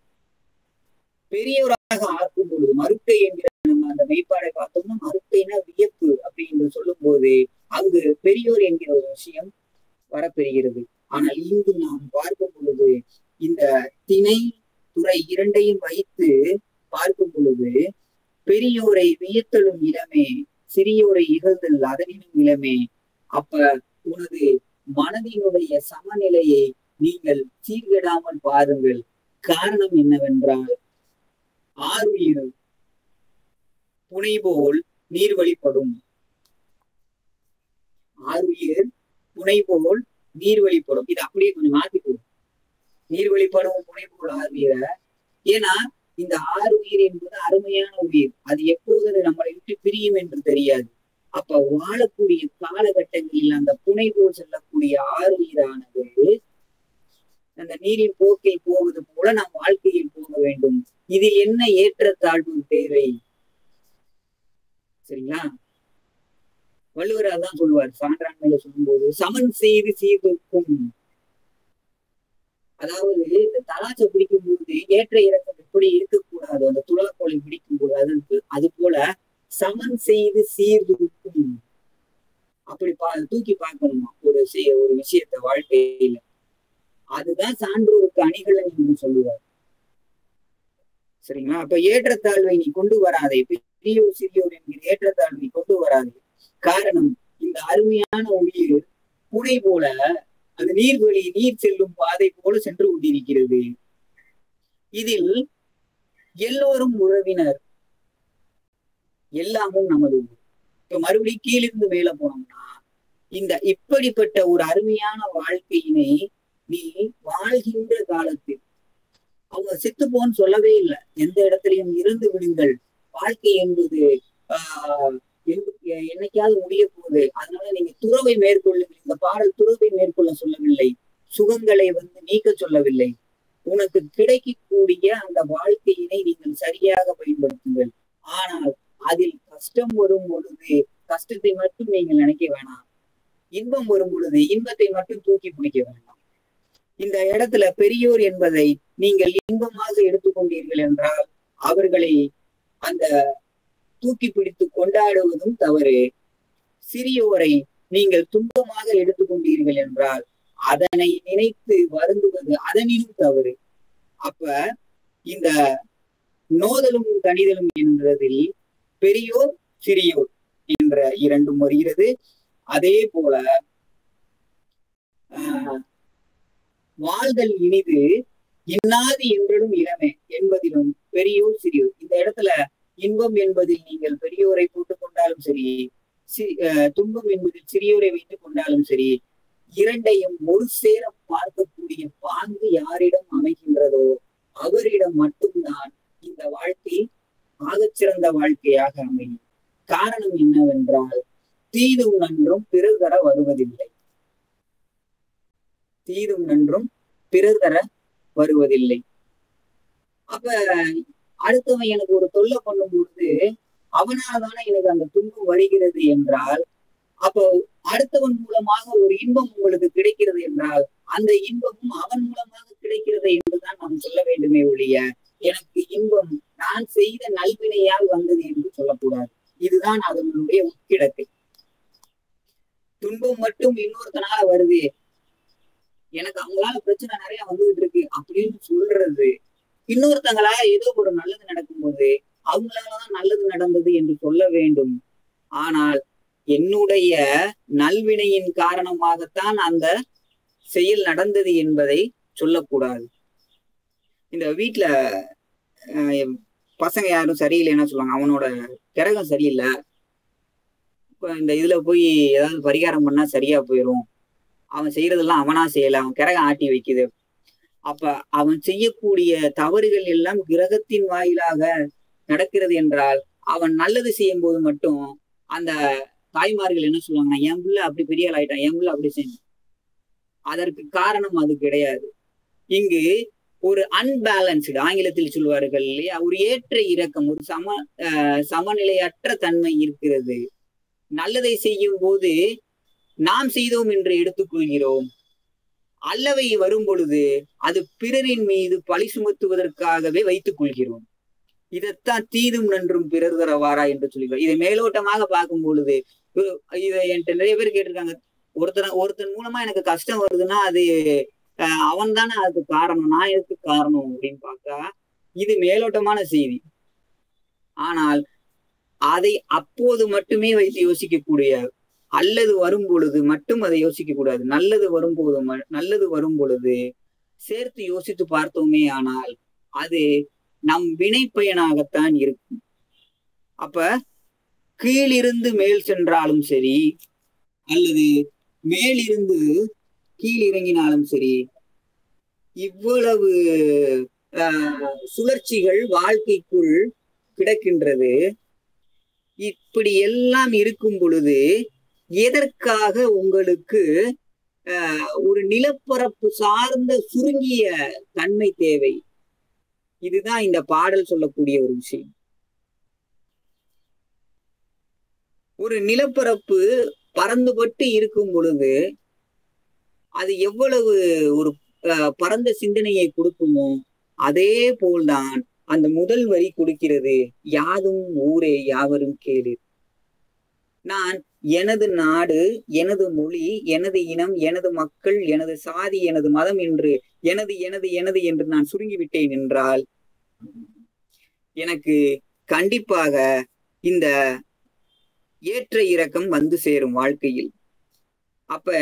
பெரியவராக ஆக்கும் பொழுது, மறுக்கை என்கிற நம்ம அந்த மெய்ப்பாடை பார்த்தோம்னா, மறுக்கைனா வியப்பு அப்படின்னு சொல்லும் போது அங்கு பெரியோர் என்கிற ஒரு விஷயம் வரப்பெறுகிறது. ஆனால் இங்கு நாம் பார்க்கும் பொழுது இந்த திணை துறை 2ஐயும் வைத்து பார்க்கும் பொழுது பெரியோரை வியத்தலும் இளமே, சிறியோரை இகழ்தல் அதனினும் இளமே. அப்ப உனது மனதினுடைய சமநிலையை நீங்கள் சீர்கெடாமல் பாருங்கள். காரணம் என்னவென்றால், ஆருயிர் புனைபோல் நீர் வழிபடும். ஆருயிர் புனைபோல் நீர் வழிபடும். இது அப்படியே கொஞ்சம் மாத்திக்கணும். நீர் வழிபடும் புனைபோல் ஆருயிர. ஏன்னா இந்த ஆருயிர் என்பது அருமையான உயிர். அது எப்போது நம்மளை விட்டு பிரியும் என்று தெரியாது. அப்ப வாழக்கூடிய காலகட்டங்களில் அந்த புனைபோல் செல்லக்கூடிய ஆருயிரானது அந்த நீரின் போக்கில் போவது போல நம் வாழ்க்கையில் போக வேண்டும். இதில் என்ன ஏற்றத்தாழ்வு தேவை? சரிங்களா? வள்ளுவர் அதான் சொல்லுவார் சான்றாண்மையில சொல்லும்போது, சமன் செய்து சீர்தூக்கும். அதாவது இந்த தலாச்சை பிடிக்கும் போது ஏற்ற இறக்கம் எப்படி இருக்கக்கூடாது, அந்த துலாக்கோலை பிடிக்கும் போது அது போல சமன் செய்து சீர்தூக்கும். அப்படி தூக்கி பார்க்கணுமா ஒரு விஷயத்த வாழ்க்கையில. அதுதான் சான்றோருக்கு அணிகலன் என்று சொல்லுவார். சரிங்களா? அப்ப ஏற்றத்தாழ்வை நீ கொண்டு வராதே, பெரியோர் சிறியோர் என்கிற ஏற்றத்தாழ்வை கொண்டு வராதே. காரணம், இந்த அருமையான உயிர் புனை போல அது நீர்வழி, நீர் செல்லும் பாதை போல சென்று கொண்டிருக்கிறது. இதில் எல்லோரும் உறவினர், எல்லாமும் நமது. இப்ப மறுபடியும் கீழிருந்து மேல போனோம்னா, இந்த இப்படிப்பட்ட ஒரு அருமையான வாழ்க்கையினை நீ வாழ்கின்ற காலத்தில், அவங்க செத்துப்போன்னு சொல்லவே இல்லை, எந்த இடத்துலையும் இருந்து விடுங்கள், வாழ்க்கை என்பது என்னைக்காவது முடிய போகுது, அதனால நீங்க துறவை மேற்கொள்ளுங்கள். இந்த பாடல் துறவை மேற்கொள்ள சொல்லவில்லை, சுகங்களை நீக்க சொல்லவில்லை. உனக்கு கிடைக்கக்கூடிய அந்த வாழ்க்கையினை நீங்கள் சரியாக பயன்படுத்துங்கள். ஆனால் அதில் கஷ்டம் வரும் பொழுது கஷ்டத்தை மட்டும் நீங்கள் நினைக்க வேணாம், இன்பம் வரும் பொழுது இன்பத்தை மட்டும் தூக்கி பிடிக்க வேண்டாம். இந்த இடத்துல பெரியோர் என்பதை நீங்கள் இன்பமாக எடுத்துக்கொண்டீர்கள் என்றால் அவர்களை அந்த தூக்கி பிடித்து கொண்டாடுவதும் தவறு. சிறியோரை நீங்கள் துன்பமாக எடுத்துக்கொண்டீர்கள் என்றால் அதனை நினைத்து வருந்துவது அதனினும் தவறு. அப்ப இந்த நோதலும் கணிதலும் என்றதில் பெரியோர் சிறியோர் என்ற 2 வருகிறது. அதே போல வாழ்தல் இனிது இன்னாது என்றும் இளமை என்பதிலும் பெரியோர் சிறியோர். இந்த இடத்துல இன்பம் என்பதில் நீங்கள் பெரியோரை போட்டுக் கொண்டாலும் சரி, துன்பம் என்பதில் சிறியோரை வைத்துக் கொண்டாலும் சரி, 2ஐயும் ஒரு சேர பார்க்கக்கூடிய பாங்கு யாரிடம் அமைகின்றதோ அவரிடம் மட்டும்தான் இந்த வாழ்க்கை ஆகச்சிறந்த வாழ்க்கையாக அமையும். காரணம் என்னவென்றால் தீதும் நன்றும் பிறர் தர வருவதில்லை. தீதும் நன்றும் பிறர் தர வருவதில்லை. அப்ப அடுத்தவன் எனக்கு ஒரு தொல்லை பண்ணும் பொழுது அவனால்தானே எனக்கு அந்த துன்பம் வருகிறது என்றால், அப்போ அடுத்தவன் மூலமாக ஒரு இன்பம் உங்களுக்கு கிடைக்கிறது என்றால் அந்த இன்பமும் அவன் மூலமாக கிடைக்கிறது என்றுதான் நாம் சொல்ல வேண்டுமே ஒழிய எனக்கு இன்பம் நான் செய்த நல்வினையால் வந்தது என்று சொல்லக்கூடாது. இதுதான் அதனுடைய உட்கிடக்கு. துன்பம் மட்டும் இன்னொருத்தனால வருது, எனக்கு அவங்களால பிரச்சனை நிறைய வந்துகிட்டு இருக்கு அப்படின்னு சொல்றது, இன்னொருத்தங்களால ஏதோ ஒரு நல்லது நடக்கும்போது அவங்களாலதான் நல்லது நடந்தது என்று சொல்ல வேண்டும். ஆனால் என்னுடைய நல்வினையின் காரணமாகத்தான் அந்த செயல் நடந்தது என்பதை சொல்லக்கூடாது. இந்த வீட்டுல பசங்க யாரும் சரியில்லைன்னா சொல்லுவாங்க, அவனோட கிரகம் சரியில்லை, இந்த இதுல போய் ஏதாவது பரிகாரம் பண்ணா சரியா போயிடும், அவன் செய்யறதெல்லாம் அவனா செய்யல, அவன் கிரகம் ஆட்டி வைக்குது. அப்ப அவன் செய்யக்கூடிய தவறுகள் எல்லாம் கிரகத்தின் வாயிலாக நடக்கிறது என்றால் அவன் நல்லது செய்யும் போது மட்டும் அந்த தாய்மார்கள் என்ன சொல்லுவாங்கன்னா, என் பிள்ளை அப்படி பெரிய ஆள் ஆயிட்டான், என் பிள்ளை அப்படி செய்யணும். அதற்கு காரணம் அது கிடையாது. இங்கு ஒரு அன்பேலன்ஸ்டு, ஆங்கிலத்தில் சொல்வார்கள் இல்லையா, ஒரு ஏற்ற இறக்கம், ஒரு சமநிலையற்ற தன்மை இருக்கிறது. நல்லதை செய்யும் போது நாம் செய்தோம் என்று எடுத்துக்கொள்கிறோம். அல்லவை வரும் பொழுது அது பிறரின் மீது பழி சுமத்துவதற்காகவே வைத்துக் கொள்கிறோம். இதைத்தான் தீதும் நன்றும் பிறர் தரவாரா என்று சொல்லுகிறோம். இதை மேலோட்டமாக பார்க்கும் பொழுது இதை என்கிட்ட நிறைய பேர் கேட்டிருக்காங்க, ஒருத்தன் மூலமா எனக்கு கஷ்டம் வருதுன்னா அது அவன் தானே அதுக்கு காரணம், நான் எதுக்கு காரணம் அப்படின்னு பார்த்தா இது மேலோட்டமான செய்தி. ஆனால் அதை அப்போது மட்டுமே வைத்து யோசிக்கக்கூடிய, அல்லது வரும் பொழுது மட்டும் அதை யோசிக்க கூடாது. நல்லது வரும் பொழுது சேர்த்து யோசித்து பார்த்தோமே ஆனால் அது நம் வினை பயனாகத்தான் இருக்கும். அப்ப கீழிருந்து மேல் சென்றாலும் சரி அல்லது மேலிருந்து கீழ் இறங்கினாலும் சரி, இவ்வளவு சுழற்சிகள் வாழ்க்கைக்குள் கிடக்கின்றது. இப்படி எல்லாம் இருக்கும் பொழுது எதற்காக உங்களுக்கு ஒரு நிலப்பரப்பு சார்ந்த சுருங்கிய தன்மை தேவை? இதுதான் இந்த பாடல் சொல்லக்கூடிய ஒரு விஷயம். ஒரு நிலப்பரப்பு பறந்துபட்டு இருக்கும் பொழுது அது எவ்வளவு ஒரு பரந்த சிந்தனையை கொடுக்குமோ அதே போல்தான் அந்த முதல் வரி கொடுக்கிறது, யாதும் ஊரே யாவரும் கேளு. நான் எனது நாடு, எனது மொழி, எனது இனம், எனது மக்கள், எனது சாதி, எனது மதம் என்று எனது எனது எனது என்று நான் சுருங்கிவிட்டேன் என்றால் எனக்கு கண்டிப்பாக இந்த ஏற்ற இறக்கம் வந்து சேரும் வாழ்க்கையில். அப்ப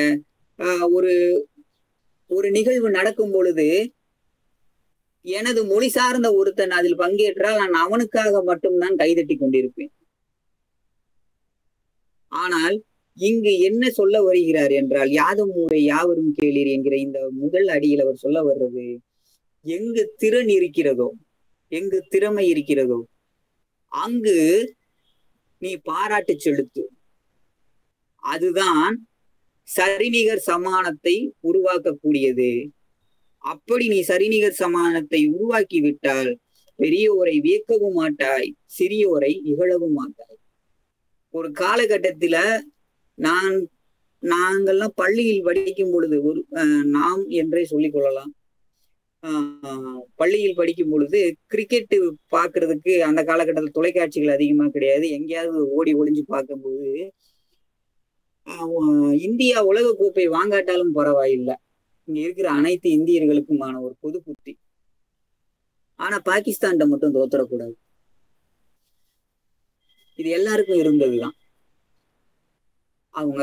ஒரு நிகழ்வு நடக்கும் பொழுது எனது மொழி சார்ந்த ஒருத்தன் அதில் பங்கேற்றால் நான் அவனுக்காக மட்டும்தான் கைதட்டி கொண்டிருப்பேன். ஆனால் இங்கு என்ன சொல்ல வருகிறார் என்றால், யாதும் ஊரே யாவரும் கேளீர் என்கிற இந்த முதல் அடியில் அவர் சொல்ல வர்றது, எங்கு திறன் இருக்கிறதோ, எங்கு திறமை இருக்கிறதோ அங்கு நீ பாராட்டு செலுத்து. அதுதான் சரிநிகர் சமானத்தை உருவாக்கக்கூடியது. அப்படி நீ சரிநிகர் சமானத்தை உருவாக்கி விட்டால் பெரியோரை வியக்கவும் மாட்டாய், சிறியோரை இகழவும் மாட்டாய். ஒரு காலகட்டத்துல நாங்கள்லாம் பள்ளியில் படிக்கும் பொழுது நாம் என்றே சொல்லிக் கொள்ளலாம், பள்ளியில் படிக்கும் பொழுது கிரிக்கெட் பார்க்கறதுக்கு அந்த காலகட்டத்தில் தொலைக்காட்சிகள் அதிகமா கிடையாது. எங்கேயாவது ஓடி ஒளிஞ்சு பார்க்கும்போது இந்தியா உலக கோப்பை வாங்காட்டாலும் பரவாயில்லை, இங்க இருக்கிற அனைத்து இந்தியர்களுக்குமான ஒரு பொது புத்தி. ஆனா பாகிஸ்தான்கிட்ட மட்டும் தோத்துறக்கூடாது, இது எல்லாருக்கும் இருந்ததுதான். அவங்க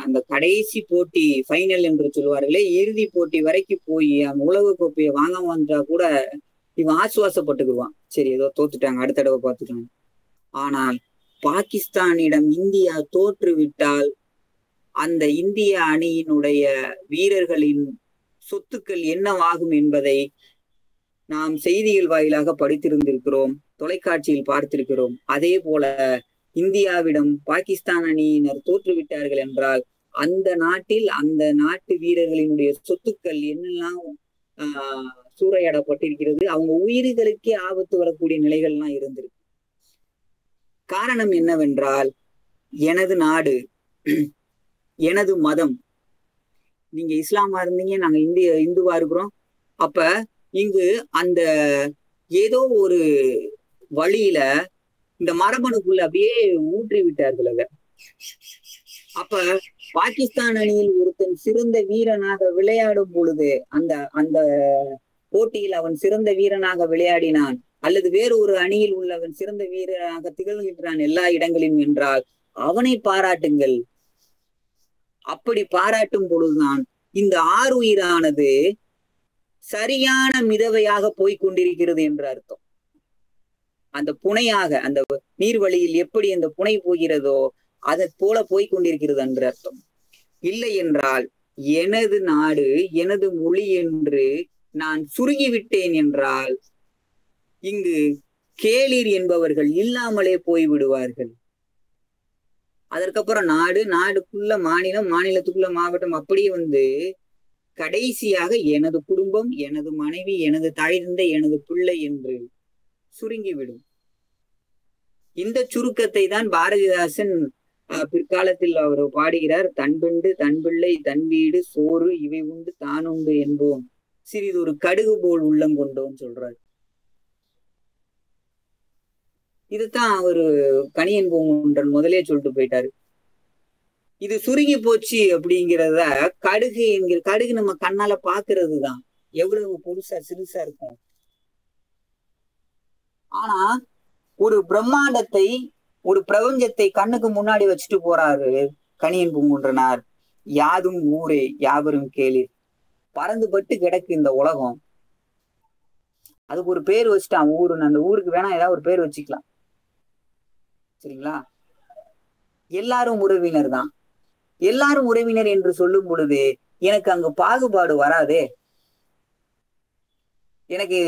அந்த கடைசி போட்டி, ஃபைனல் என்று சொல்லுவார்களே, இறுதி போட்டி வரைக்கும் போய் அந்த உலக கோப்பையை வாங்காம வந்தா கூட இவன் ஆசுவாசப்பட்டுக்குவான், சரி ஏதோ தோத்துட்டாங்க அடுத்த தடவை பார்த்துட்டாங்க. ஆனால் பாகிஸ்தானிடம் இந்தியா தோற்று விட்டால் அந்த இந்திய அணியினுடைய வீரர்களின் சொத்துக்கள் என்னவாகும் என்பதை நாம் செய்திகள் வாயிலாக படித்திருந்திருக்கிறோம், தொலைக்காட்சியில் பார்த்திருக்கிறோம். அதே போல இந்தியாவிடம் பாகிஸ்தான் அணியினர் தோற்றுவிட்டார்கள் என்றால் அந்த நாட்டில் அந்த நாட்டு வீரர்களினுடைய சொத்துக்கள் என்னெல்லாம் சூறையாடப்பட்டிருக்கிறது, அவங்க உயிர்களுக்கே ஆபத்து வரக்கூடிய நிலைகள்லாம் இருந்திருக்கு. காரணம் என்னவென்றால், எனது நாடு, எனது மதம். நீங்க இஸ்லாமா இருந்தீங்க, நாங்க இந்துவா இருக்கிறோம். அப்ப இங்கு அந்த ஏதோ ஒரு வழியில இந்த மரபணுக்குள்ள அப்படியே ஊற்றி விட்டார்கள் அத. அப்ப பாகிஸ்தான் அணியில் ஒருத்தன் சிறந்த வீரனாக விளையாடும் பொழுது அந்த அந்த போட்டியில் அவன் சிறந்த வீரனாக விளையாடினான், அல்லது வேறு ஒரு அணியில் உள்ளவன் சிறந்த வீரனாக திகழ்கின்றான் எல்லா இடங்களிலும் என்றால் அவனை பாராட்டுங்கள். அப்படி பாராட்டும் பொழுதுதான் இந்த ஆறுயிரானது சரியான மிதவையாக போய்கொண்டிருக்கிறது என்று அர்த்தம். அந்த புனையாக, அந்த நீர்வழியில் எப்படி அந்த புனை போகிறதோ அதை போல போய்கொண்டிருக்கிறது என்று அர்த்தம். இல்லை என்றால் எனது நாடு, எனது மொழி என்று நான் சுருங்கிவிட்டேன் என்றால் இங்கு கேளிர் என்பவர்கள் இல்லாமலே போய்விடுவார்கள். அதற்கப்புறம் நாடு, நாடுக்குள்ள மாநிலம், மாநிலத்துக்குள்ள மாவட்டம், அப்படியே கடைசியாக எனது குடும்பம், எனது மனைவி, எனது தாய் தந்தை, எனது பிள்ளை என்று சுருங்கிவிடும். இந்த சுருக்கத்தை தான் பாரதிதாசன் பிற்காலத்தில் அவர் பாடுகிறார். தன்பெண்டு தன் பிள்ளை தன் வீடு சோறு இவை உண்டு தான் உண்டு என்போம், சிறிதொரு கடுகு போல் உள்ளம் கொண்டோன்னு சொல்றாரு. இதுதான் அவரு கணியன் பூங்குன்றன் முதலே சொல்லிட்டு போயிட்டாரு. இது சுருங்கி போச்சு அப்படிங்கிறத கடுகு என்கிற கடுகு நம்ம கண்ணால பாக்குறது தான் எவ்வளவு பொருசா சிறுசா இருக்கும். ஆனா ஒரு பிரம்மாண்டத்தை, ஒரு பிரபஞ்சத்தை கண்ணுக்கு முன்னாடி வச்சுட்டு போறாரு கணியன் பூங்குன்றனார். யாதும் ஊரே யாவரும் கேளு, பறந்து பட்டு கிடக்கு இந்த உலகம். அதுக்கு ஒரு பேர் வச்சுட்டான் ஊருன்னு. அந்த ஊருக்கு வேணா ஏதாவது ஒரு பேர் வச்சுக்கலாம், சரிங்களா? எல்லாரும் உறவினர் தான். எல்லாரும் உறவினர் என்று சொல்லும் பொழுது எனக்கு அங்கு பாகுபாடு வராதே. எனக்கு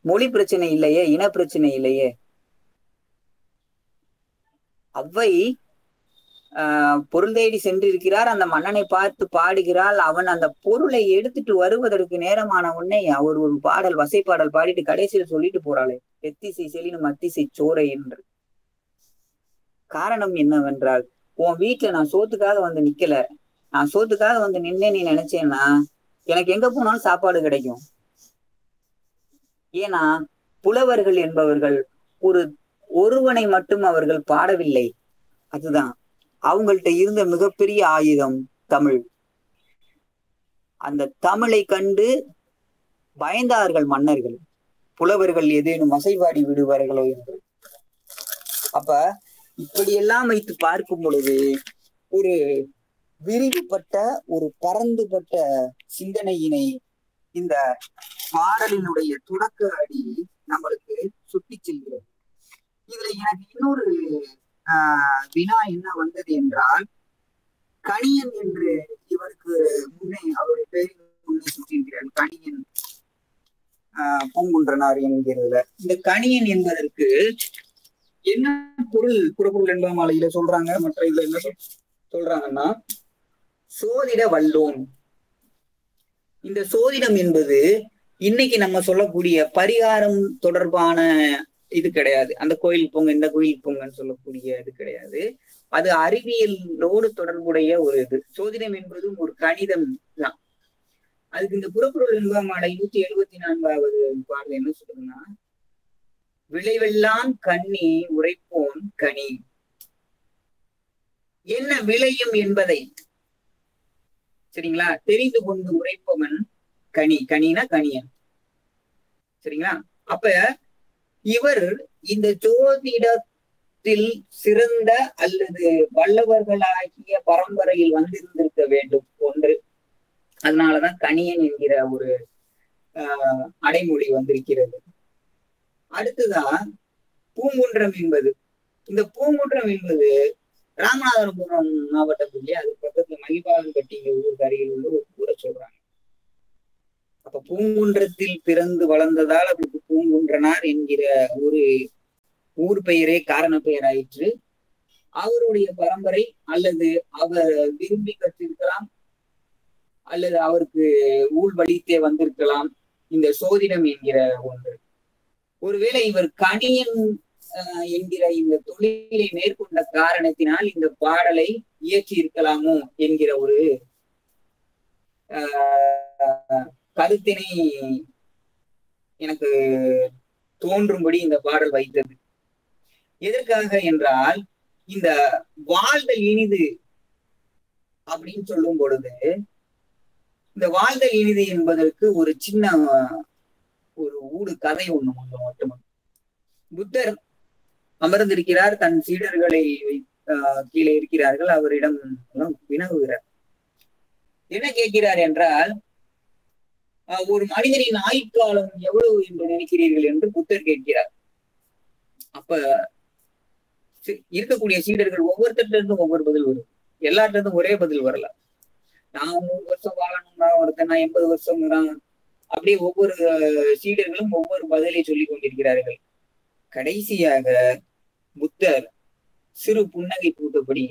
மொழி பிரச்சனை இல்லையே, இன பிரச்சனை இல்லையே. அவ்வை பொருள் தேடி சென்றிருக்கிறார். அந்த மன்னனை பார்த்து பாடுகிறாள். அவன் அந்த பொருளை எடுத்துட்டு வருவதற்கு நேரமான உடனே அவர் ஒரு பாடல், வசைப்பாடல் பாடிட்டு கடைசியில் சொல்லிட்டு போறாளே, எத்திசை செலினும் அத்திசை சோரை என்று. காரணம் என்னவென்றால், உன் வீட்டுல நான் சோத்துக்காக வந்து நிக்கல, நான் சோத்துக்காக வந்து நின்னே நீ நினைச்சேன்னா எனக்கு எங்க போனாலும் சாப்பாடு கிடைக்கும். ஏன்னா புலவர்கள் என்பவர்கள் ஒருவனை மட்டும் அவர்கள் பாடவில்லை. அதுதான் அவங்கள்ட்ட இருந்த மிகப்பெரிய ஆயுதம் தமிழ். அந்த தமிழை கண்டு பயந்தார்கள் மன்னர்கள். புலவர்கள் ஏதேனும் அசைவாடி விடுவார்களோ என்று. அப்ப இப்படியெல்லாம் வைத்து பார்க்கும் பொழுது ஒரு விரிவுபட்ட, ஒரு பரந்துபட்ட சிந்தனையினை இந்த பாடலினுடைய தொடக்க அடி நம்மளுக்கு சுட்டி செல்கிறது. இதுல எனக்கு இன்னொரு வினா என்ன வந்தது என்றால், கணியன் என்று இவருக்கு முன்னே அவருடைய பெயரில் முன்னே சுட்டியிருக்கிறார், கணியன் பூங்குன்றனார் என்கிறதுல. இந்த கணியன் என்பதற்கு என்ன பொருள் புறப்பொருள் என்பாமாலையில சொல்றாங்க, மற்ற இதுல என்ன சொல்றாங்கன்னா சோதிட வல்லோன். இந்த சோதிடம் என்பது இன்னைக்கு நம்ம சொல்லக்கூடிய பரிகாரம் தொடர்பான இது கிடையாது. அந்த கோயிலுக்கு போங்க, இந்த கோயிலுக்கு போங்கன்னு சொல்லக்கூடிய இது கிடையாது. அது அறிவியலோடு தொடர்புடைய ஒரு இது. சோதிடம் என்பதும் ஒரு கணிதம் தான். அதுக்கு இந்த புறப்பொருள் என்பாமாலை 174வது பாடல் என்ன சொல்றதுன்னா, விளைவெல்லாம் கண்ணி உரைப்போன் கனி. என்ன விளையும் என்பதை சரிங்களா தெரிந்து கொண்டு உரைப்பவன் கனி. கனினா கணியன், சரிங்களா? அப்ப இவர் இந்த ஜோதிடத்தில் சிறந்த அல்லது வல்லவர்களாகிய பரம்பரையில் வந்திருந்திருக்க வேண்டும் ஒன்று. அதனாலதான் கணியன் என்கிற ஒரு அடைமொழி வந்திருக்கிறது. அடுத்துதான் பூங்குன்றம் என்பது. இந்த பூங்குன்றம் என்பது ராமநாதபுரம் மாவட்டத்திலேயே அது பக்கத்துல மகிபாலன்பட்டிங்கிற ஊருக்கு அருகில் உள்ள ஒரு ஊரை சொல்றாங்க. அப்ப பூங்குன்றத்தில் பிறந்து வளர்ந்ததால் அவருக்கு பூங்குன்றனார் என்கிற ஒரு ஊர் பெயரே காரண பெயர் ஆயிற்று. அவருடைய பரம்பரை அல்லது அவர் விரும்பி கற்றிருக்கலாம், அல்லது அவருக்கு ஊழ்வழித்தே வந்திருக்கலாம் இந்த சோதிடம் என்கிற ஒன்று. ஒருவேளை இவர் கணியன் என்கிற இந்த தொழிலை மேற்கொண்ட காரணத்தினால் இந்த பாடலை இயற்றி இருக்கலாமோ என்கிற ஒரு கருத்தினை எனக்கு தோன்றும்படி இந்த பாடல் வைத்தது. எதற்காக என்றால், இந்த வாழ்தல் இனிது அப்படின்னு சொல்லும் பொழுது, இந்த வாழ்தல் இனிது என்பதற்கு ஒரு சின்ன ஒரு ஊடு கதை ஒண்ணு மட்டும். புத்தர் அமர்ந்திருக்கிறார், தன் சீடர்களை கீழே இருக்கிறார்கள், அவரிடம் வினவுகிறார். என்ன கேட்கிறார் என்றால், ஒரு மனிதனின் ஆயுட்காலம் எவ்வளவு என்று நினைக்கிறீர்கள் என்று புத்தர் கேட்கிறார். அப்ப இருக்கக்கூடிய சீடர்கள் ஒவ்வொருத்தர்ல இருந்தும் ஒவ்வொரு பதில் வரும், எல்லார்ட்ட இருந்தும் ஒரே பதில் வரல. நான் 100 வருஷம் வாழணும்னா, ஒருத்தர் நான் 80 வருஷம், அப்படியே ஒவ்வொரு சீடர்களும் ஒவ்வொரு பதிலை சொல்லிக் கொண்டிருக்கிறார்கள். கடைசியாக புத்தர் சிறு புன்னகை பூத்தபடி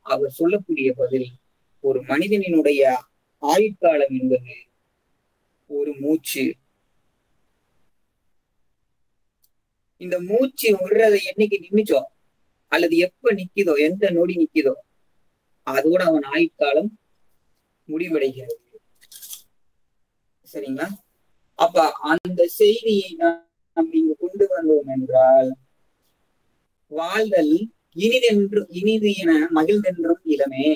அவர் சொல்லக்கூடிய பதில், ஒரு மனிதனினுடைய ஆயுட்காலம் என்பது ஒரு மூச்சு. இந்த மூச்சு விடுறதை என்னைக்கு நின்னுச்சோ அல்லது எப்ப நிக்குதோ, எந்த நொடி நிக்குதோ, அதோட அவன் ஆயுட்காலம் முடிவடைகிறது. சரிங்களா? அப்ப அந்த செய்தியை நாம் இங்கு கொண்டு வந்தோம் என்றால், வாழ்தல் இனிது என மகிழ்ந்தென்றும் இளமே,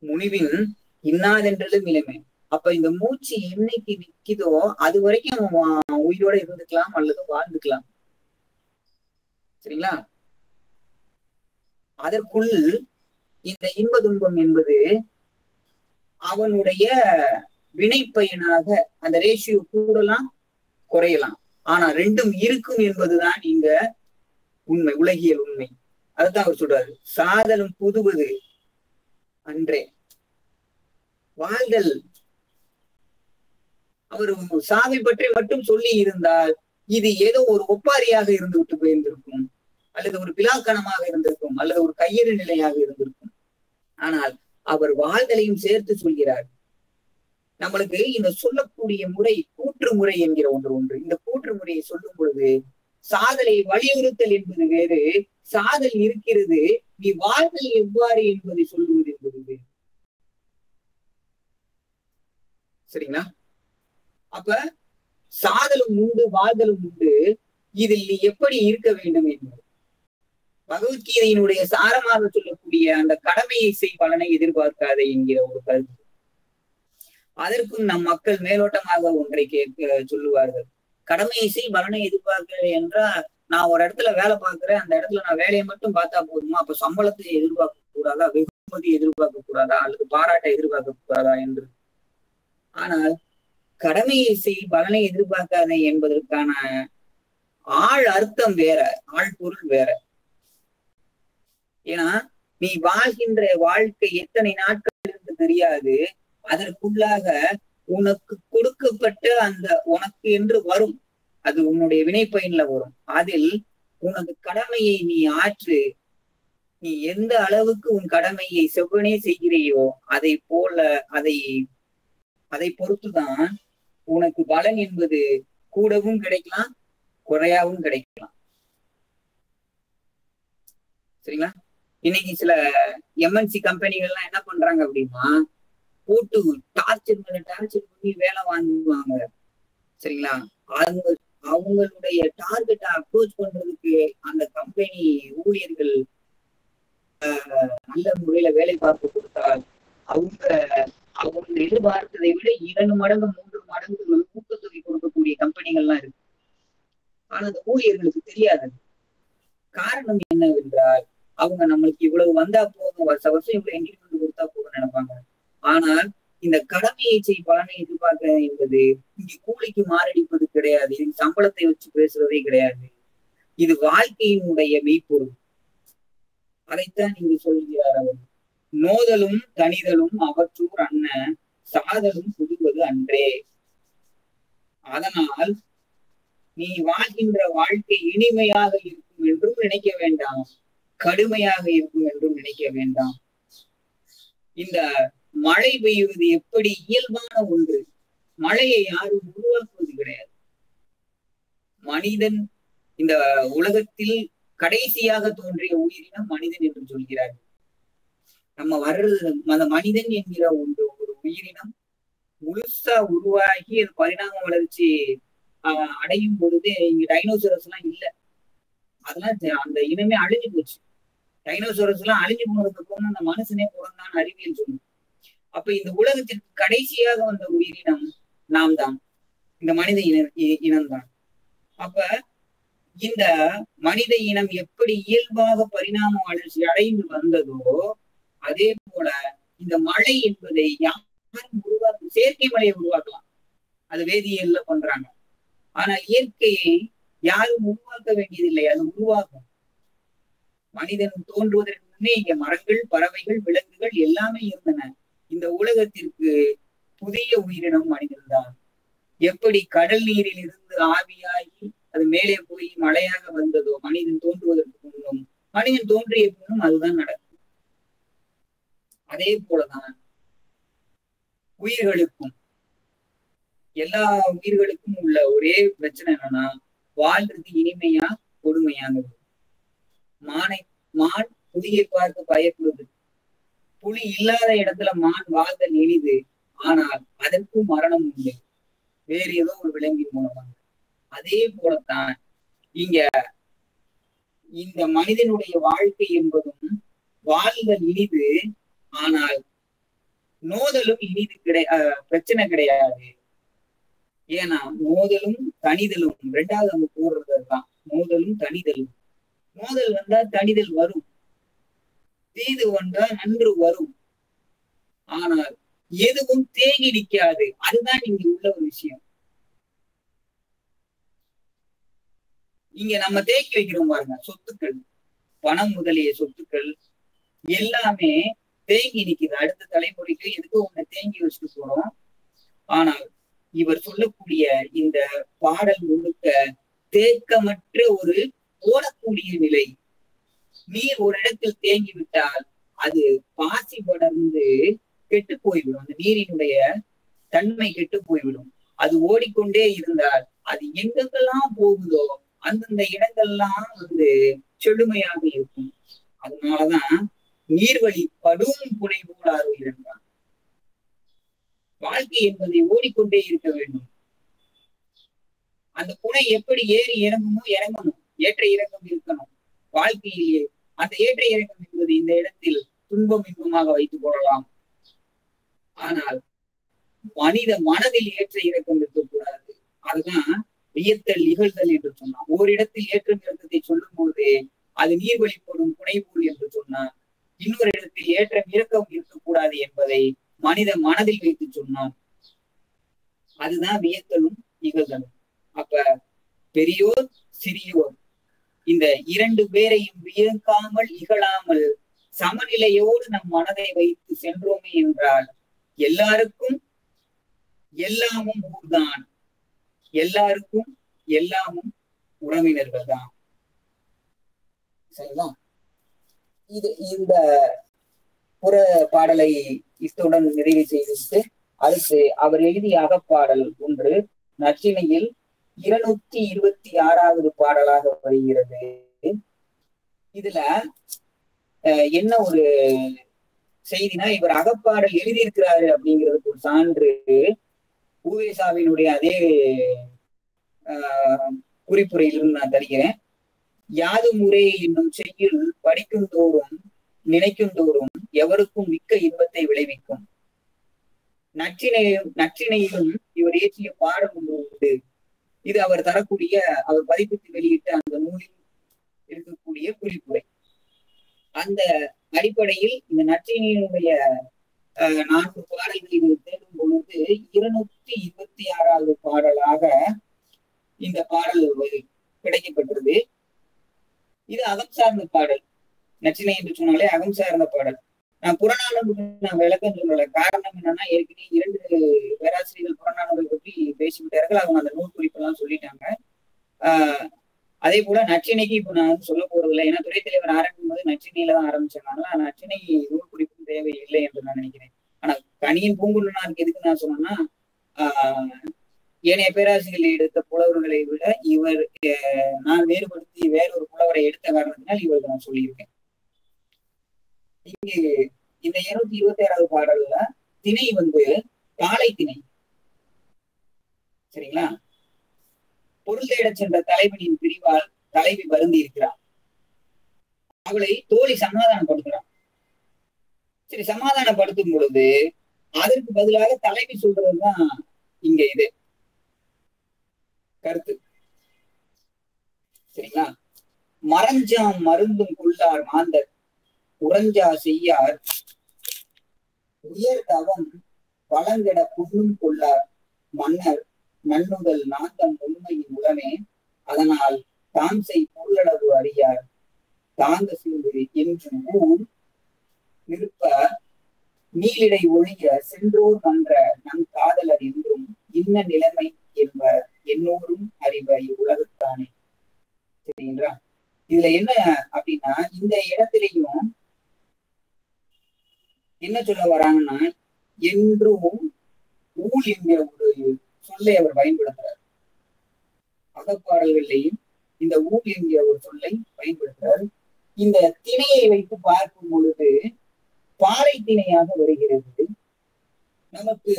முனிவின் இன்னாதென்றதும் இளமே. அப்ப இந்த மூச்சு என்னைக்கு நிக்குதோ அது வரைக்கும் அவன் உயிரோட இருந்துக்கலாம் அல்லது வாழ்ந்துக்கலாம். சரிங்களா? அதற்குள் இந்த இன்ப துன்பம் என்பது அவனுடைய வினைப்பயனாக அந்த ரேஷியோ கூடலாம் குறையலாம். ஆனா ரெண்டும் இருக்கும் என்பதுதான் இங்க உண்மை, உலகியல் உண்மை. அதுதான் அவர் சொல்றாரு, சாதலும் புதுவது அன்றே. வாழ்தல், அவர் சாவை பற்றி மட்டும் சொல்லி இருந்தால் இது ஏதோ ஒரு ஒப்பாரியாக இருந்து விட்டு போயிருந்திருக்கும், அல்லது ஒரு பிலாக்கணமாக இருந்திருக்கும், அல்லது ஒரு கையெழு நிலையாக இருந்திருக்கும். ஆனால் அவர் வாழ்தலையும் சேர்த்து சொல்கிறார். நம்மளுக்கு இந்த சொல்லக்கூடிய முறை கூற்று முறை என்கிற ஒன்று. இந்த கூற்று முறையை சொல்லும் பொழுது சாதலை வலியுறுத்தல் என்பது வேறு, சாதல் இருக்கிறது, நீ வாழ்தல் எவ்வாறு என்பதை சொல்லுவது என்பது வேறு. சரிங்களா? அப்ப சாதலும் உண்டு, வாழ்தலும் உண்டு, இதில் நீ எப்படி இருக்க வேண்டும் என்பது பகவத்கீதையினுடைய சாரமாக சொல்லக்கூடிய அந்த கடமையை செய் பலனை எதிர்பார்க்காதே என்கிற ஒரு கருத்து. அதற்கும் நம் மக்கள் மேலோட்டமாக ஒன்றை சொல்லுவார்கள், கடமையை செய் பலனை எதிர்பார்க்கிறேன் என்றால், நான் ஒரு இடத்துல வேலை பார்க்கிறேன், அந்த இடத்துல நான் வேலையை மட்டும் பார்த்தா போதுமா, அப்ப சம்பளத்தை எதிர்பார்க்க கூடாதா, வெகுமதி எதிர்பார்க்க கூடாதா, அல்லது பாராட்டை எதிர்பார்க்க கூடாதா என்று. ஆனால் கடமையை செய் பலனை எதிர்பார்க்காதே என்பதற்கான ஆழ் அர்த்தம் வேற, ஆழ் பொருள் வேற. ஏன்னா நீ வாழ்கின்ற வாழ்க்கை எத்தனை நாட்கள் என்று தெரியாது, அதற்குள்ளாக உனக்கு கொடுக்கப்பட்ட அந்த உனக்கு என்று வரும், அது உன்னுடைய வினைப்பயன்ல வரும். அதில் உனது கடமையை நீ ஆற்று. நீ எந்த அளவுக்கு உன் கடமையை செவ்வனே செய்கிறையோ அதை போல அதை பொறுத்துதான் உனக்கு பலன் என்பது கூடவும் கிடைக்கலாம், குறையாவும் கிடைக்கலாம். சரிங்களா? இன்னைக்கு சில எம்என்சி கம்பெனிகள்லாம் என்ன பண்றாங்க அப்படின்னா, போட்டு டார்ச்சர் மேல டார்ச்சர் பண்ணி வேலை வாங்குவாங்க. சரிங்களா? அவங்களுடைய டார்கெட்டை அப்ரோச் பண்றதுக்கு அந்த கம்பெனி ஊழியர்கள் நல்ல முறையில வேலை பார்க்க கொடுத்தால் அவங்க எதிர்பார்த்ததை விட 2 மடங்கு 3 மடங்கு ஊக்கத்தொகை கொடுக்கக்கூடிய கம்பெனிகள்லாம் இருக்கு. ஆனா அந்த ஊழியர்களுக்கு தெரியாது. காரணம் என்னவென்றால், அவங்க நம்மளுக்கு இவ்வளவு வந்தா போதும், வருஷம் இவ்வளவு இன்கிரிமெண்ட் கொடுத்தா போதும் நினைப்பாங்க. ஆனால் இந்த கடமையை செய் பலனை எதிர்பார்க்க என்பது இங்க கூலிக்கு மாரடிப்பது கிடையாது, இது சம்பளத்தை வச்சு பேசுறதே கிடையாது, இது வாழ்க்கையினுடைய மெய்ப்பொருள். அதைத்தான் நீங்க சொல்கிறார் அவர். நோதலும் தனிதலும் அவற்றூர் அன்ன, சாதலும் புதுவது அன்றே. அதனால் நீ வாழ்கின்ற வாழ்க்கை இனிமையாக இருக்கும் என்றும் நினைக்க வேண்டாம், கடுமையாக இருக்கும் என்றும் நினைக்க வேண்டாம். இந்த மழை பெய்வது எப்படி இயல்பான ஒன்று. மழையை யாரும் உருவாக்குவது கிடையாது. மனிதன் இந்த உலகத்தில் கடைசியாக தோன்றிய உயிரினம் மனிதன் என்று சொல்கிறார்கள். நம்ம வர்றது அந்த மனிதன் என்கிற ஒரு உயிரினம் முழுசா உருவாகி அது பரிணாம வளர்ச்சி அடையும் பொழுது இங்க டைனோசரஸ் எல்லாம் இல்லை. அதெல்லாம் அந்த இனமே அழிஞ்சு போச்சு. டைனோசரஸ் எல்லாம் அழிஞ்சு போனதுக்கு அப்புறம் அந்த மனுஷனே பிறந்தான் அறிவியல் சொல்லுது. அப்ப இந்த உலகத்திற்கு கடைசியாக வந்த உயிரினம் நாம் தான், இந்த மனித இனம்தான். அப்ப இந்த மனித இனம் எப்படி இயல்பாக பரிணாம வளர்ச்சி அடைந்து வந்ததோ அதே போல இந்த மழை என்பதை யாரும் செயற்கை மழையை உருவாக்கலாம், அது வேதியியல்ல பண்றாங்க. ஆனா இயற்கையை யாரும் உருவாக்க வேண்டியதில்லை, அது உருவாகும். மனிதன் தோன்றுவதற்கு முன்னே இங்க மரங்கள், பறவைகள், விலங்குகள் எல்லாமே இருந்தன. இந்த உலகத்திற்கு புதிய உயிரினம் மனிதன் தான். எப்படி கடல் நீரில் இருந்து ஆவியாகி அது மேலே போய் மழையாக வந்ததோ மனிதன் தோன்றுவதற்கு முன்னும், மனிதன் தோன்றிய பின்னும் அதுதான் நடக்கும். அதே போலதான் உயிர்களுக்கும், எல்லா உயிர்களுக்கும் உள்ள ஒரே பிரச்சனை என்னன்னா, வாழ்றது இனிமையா கொடுமையானது. மான் புலியை பார்த்து பயப்படுது. புலி இல்லாத இடத்துல மான் வாழ்தல் எளிது. ஆனால் அதற்கும் மரணம் உண்டு, வேறு ஏதோ ஒரு விலங்கின் மூலமாக. அதே போலத்தான் இங்க இந்த மனிதனுடைய வாழ்க்கை என்பதும் வாழ்தல் இனிது, ஆனால் நோதலும் இனிது பிரச்சனை கிடையாது. ஏன்னா நோதலும் தனிதலும் ரெண்டாவது நம்ம கூறுறதுதான். நோதலும் தனிதலும். மோதல் வந்தா தனிதல் வரும், தீது வந்தா நன்று வரும். ஆனால் எதுவும் தேங்கி நிற்காது. அதுதான் இங்க உள்ள ஒரு விஷயம். இங்க நம்ம தேக்கி வைக்கிறோம் பாருங்க, சொத்துக்கள், பணம் முதலிய சொத்துக்கள் எல்லாமே தேங்கி நிக்குது. அடுத்த தலைமுறைக்கு எதுக்கு ஒண்ணு தேங்கி வச்சுட்டு போறோம். ஆனால் இவர் சொல்லக்கூடிய இந்த பாடல் முழுக்க தேக்கமற்ற ஒரு ஓடக்கூடிய நிலை. நீர் ஒரு இடத்தில் தேங்கி விட்டால் அது பாசி படர்ந்து கெட்டு போய்விடும். அந்த நீரினுடைய தன்மை கெட்டு போய்விடும். அது ஓடிக்கொண்டே இருந்தால் அது எங்கெங்கெல்லாம் போகுதோ அந்தந்த இடங்கள்லாம் செழுமையாக இருக்கும். அதனாலதான் நீர்வழி படும் புனை போலாறு இருந்தான். வாழ்க்கை என்பதை ஓடிக்கொண்டே இருக்க வேண்டும். அந்த புனை எப்படி ஏறி இறங்குமோ இறங்கணும், ஏற்ற இறக்கம் இருக்கணும் வாழ்க்கையிலேயே. அந்த ஏற்ற இறக்கம் என்பது இந்த இடத்தில் துன்பம் இன்பமாக வைத்துக் கொள்ளலாம். ஆனால் மனித மனதில் ஏற்ற இறக்கம் இருக்கக்கூடாது. அதுதான் வியத்தல் இகழ்தல் என்று சொன்னான். ஓரிடத்தில் ஏற்றம் இறக்கத்தை சொல்லும் போது அது நீர் வழிபடும் புனைபோல் என்று சொன்னான். இன்னொரு இடத்தில் ஏற்றம் இறக்கம் இருக்கக்கூடாது என்பதை மனித மனதில் வைத்து சொன்னான். அதுதான் வியத்தலும் இகழ்தலும். அப்ப பெரியோர் சிறியோர் இந்த இரண்டு பேரையும் வியக்காமல் இகழாமல் சமநிலையோடு நம் மனதை வைத்து சென்றோமே என்றால் எல்லாருக்கும் எல்லாமும் ஊர்தான், எல்லாருக்கும் எல்லாமும் உறவினர்கள் தான். சரிங்களா? இந்த புற பாடலை இத்துடன் நிறைவு செய்துவிட்டு அடுத்து அவர் எழுதிய அகப்பாடல் ஒன்று நற்றிணையில் 226வது பாடலாக வருகிறது. இதுல என்ன ஒரு செய்தினா, இவர் அகப்பாடல் எழுதியிருக்கிறாரு அப்படிங்கிறதுக்கு ஒரு சான்று ஊவேசாவினுடைய அதே குறிப்புரையிலிருந்து நான் தருகிறேன். யாது முறை என்னும் செய்யுள் படிக்கும் தோறும் நினைக்கும் தோறும் எவருக்கும் மிக்க இன்பத்தை விளைவிக்கும். நற்றினையிலும் இவர் இயற்றிய பாடல் ஒன்று உண்டு. இது அவர் தரக்கூடிய, அவர் பதிப்பித்து வெளியிட்ட அந்த நூலில் இருக்கக்கூடிய குறிப்புரை. அந்த அடிப்படையில் இந்த நற்றினையினுடைய 4 பாடல்களை தேடும் பொழுது 226வது பாடலாக இந்த பாடல் கிடைக்கப்பட்டது. இது அகம் சார்ந்த பாடல். நற்றினை என்று சொன்னாலே அகம் சார்ந்த பாடல். நான் புறநானூறு நான் விளக்கம் சொல்லல. காரணம் என்னன்னா, ஏற்கனவே 2 பேராசிரியர்கள் புறநானூரை பற்றி பேசிவிட்டார்கள். அவங்க அந்த நூல் குறிப்பெல்லாம் சொல்லிட்டாங்க. அதே போல நற்றிணைக்கு இப்ப நான் வந்து சொல்ல போறது இல்லை. ஏன்னா துறைத்தலைவர் ஆரம்பிக்கும் போது நற்றிணையில தான் ஆரம்பிச்சதுனால நற்றிணை நூல் குறிப்பும் தேவை இல்லை என்று நான் நினைக்கிறேன். ஆனா கணியன் பூங்குன்றனாருக்கு எதுக்கு நான் சொன்னேன்னா, ஆஹ் ஏனைய பேராசிரியர்கள் எடுத்த புலவர்களை விட இவர் நான் வேறுபடுத்தி வேறொரு புலவரை எடுத்த காரணத்தினால் இவருக்கு நான் சொல்லியிருக்கேன். இங்கு இந்த 226வது பாடல்ல திணை வந்து காலை திணை. சரிங்களா? பொருள் தேடச் சென்ற தலைவனின் பிரிவால் தலைவி வருந்தி இருக்கிறார். அவளை தோழி சமாதானப்படுத்துறான். சரி, சமாதானப்படுத்தும் பொழுது அதற்கு பதிலாக தலைவி சொல்றதுதான் இங்க இது கருத்து. சரிங்களா? மரஞ்சாம் மருந்தும் கொள்ளார் மாந்தர் உறஞ்சா செய்யார் உயர் தவம் வளங்கெட புண்ணும் கொள்ளார் மன்னர் நன்னுதல் நாத்தம் உண்மையின் உடனே அதனால் தாம் செய் பொருளளவு அறியார் தாங்க சிந்து என்று ஊர் நிற்ப நீலிடை ஒழிய சென்றோர் மன்ற நம் காதலர் என்றும் இன்ன நிலைமை என்ப என்னோரும் அறிவ இவ்வுலகத்தானே. சரிங்களா? இதுல என்ன அப்படின்னா, இந்த இடத்திலையும் என்ன சொல்ல வராங்கன்னா, என்றும் ஊழ் என்கிற ஒரு சொல்லை அவர் பயன்படுத்துறார். அகப்பாடல்கள்லையும் இந்த ஊழ் என்கிற ஒரு சொல்லை பயன்படுத்துறார். இந்த திணையை வைத்து பார்க்கும் பொழுது பாறை திணையாக வருகிறது. நமக்கு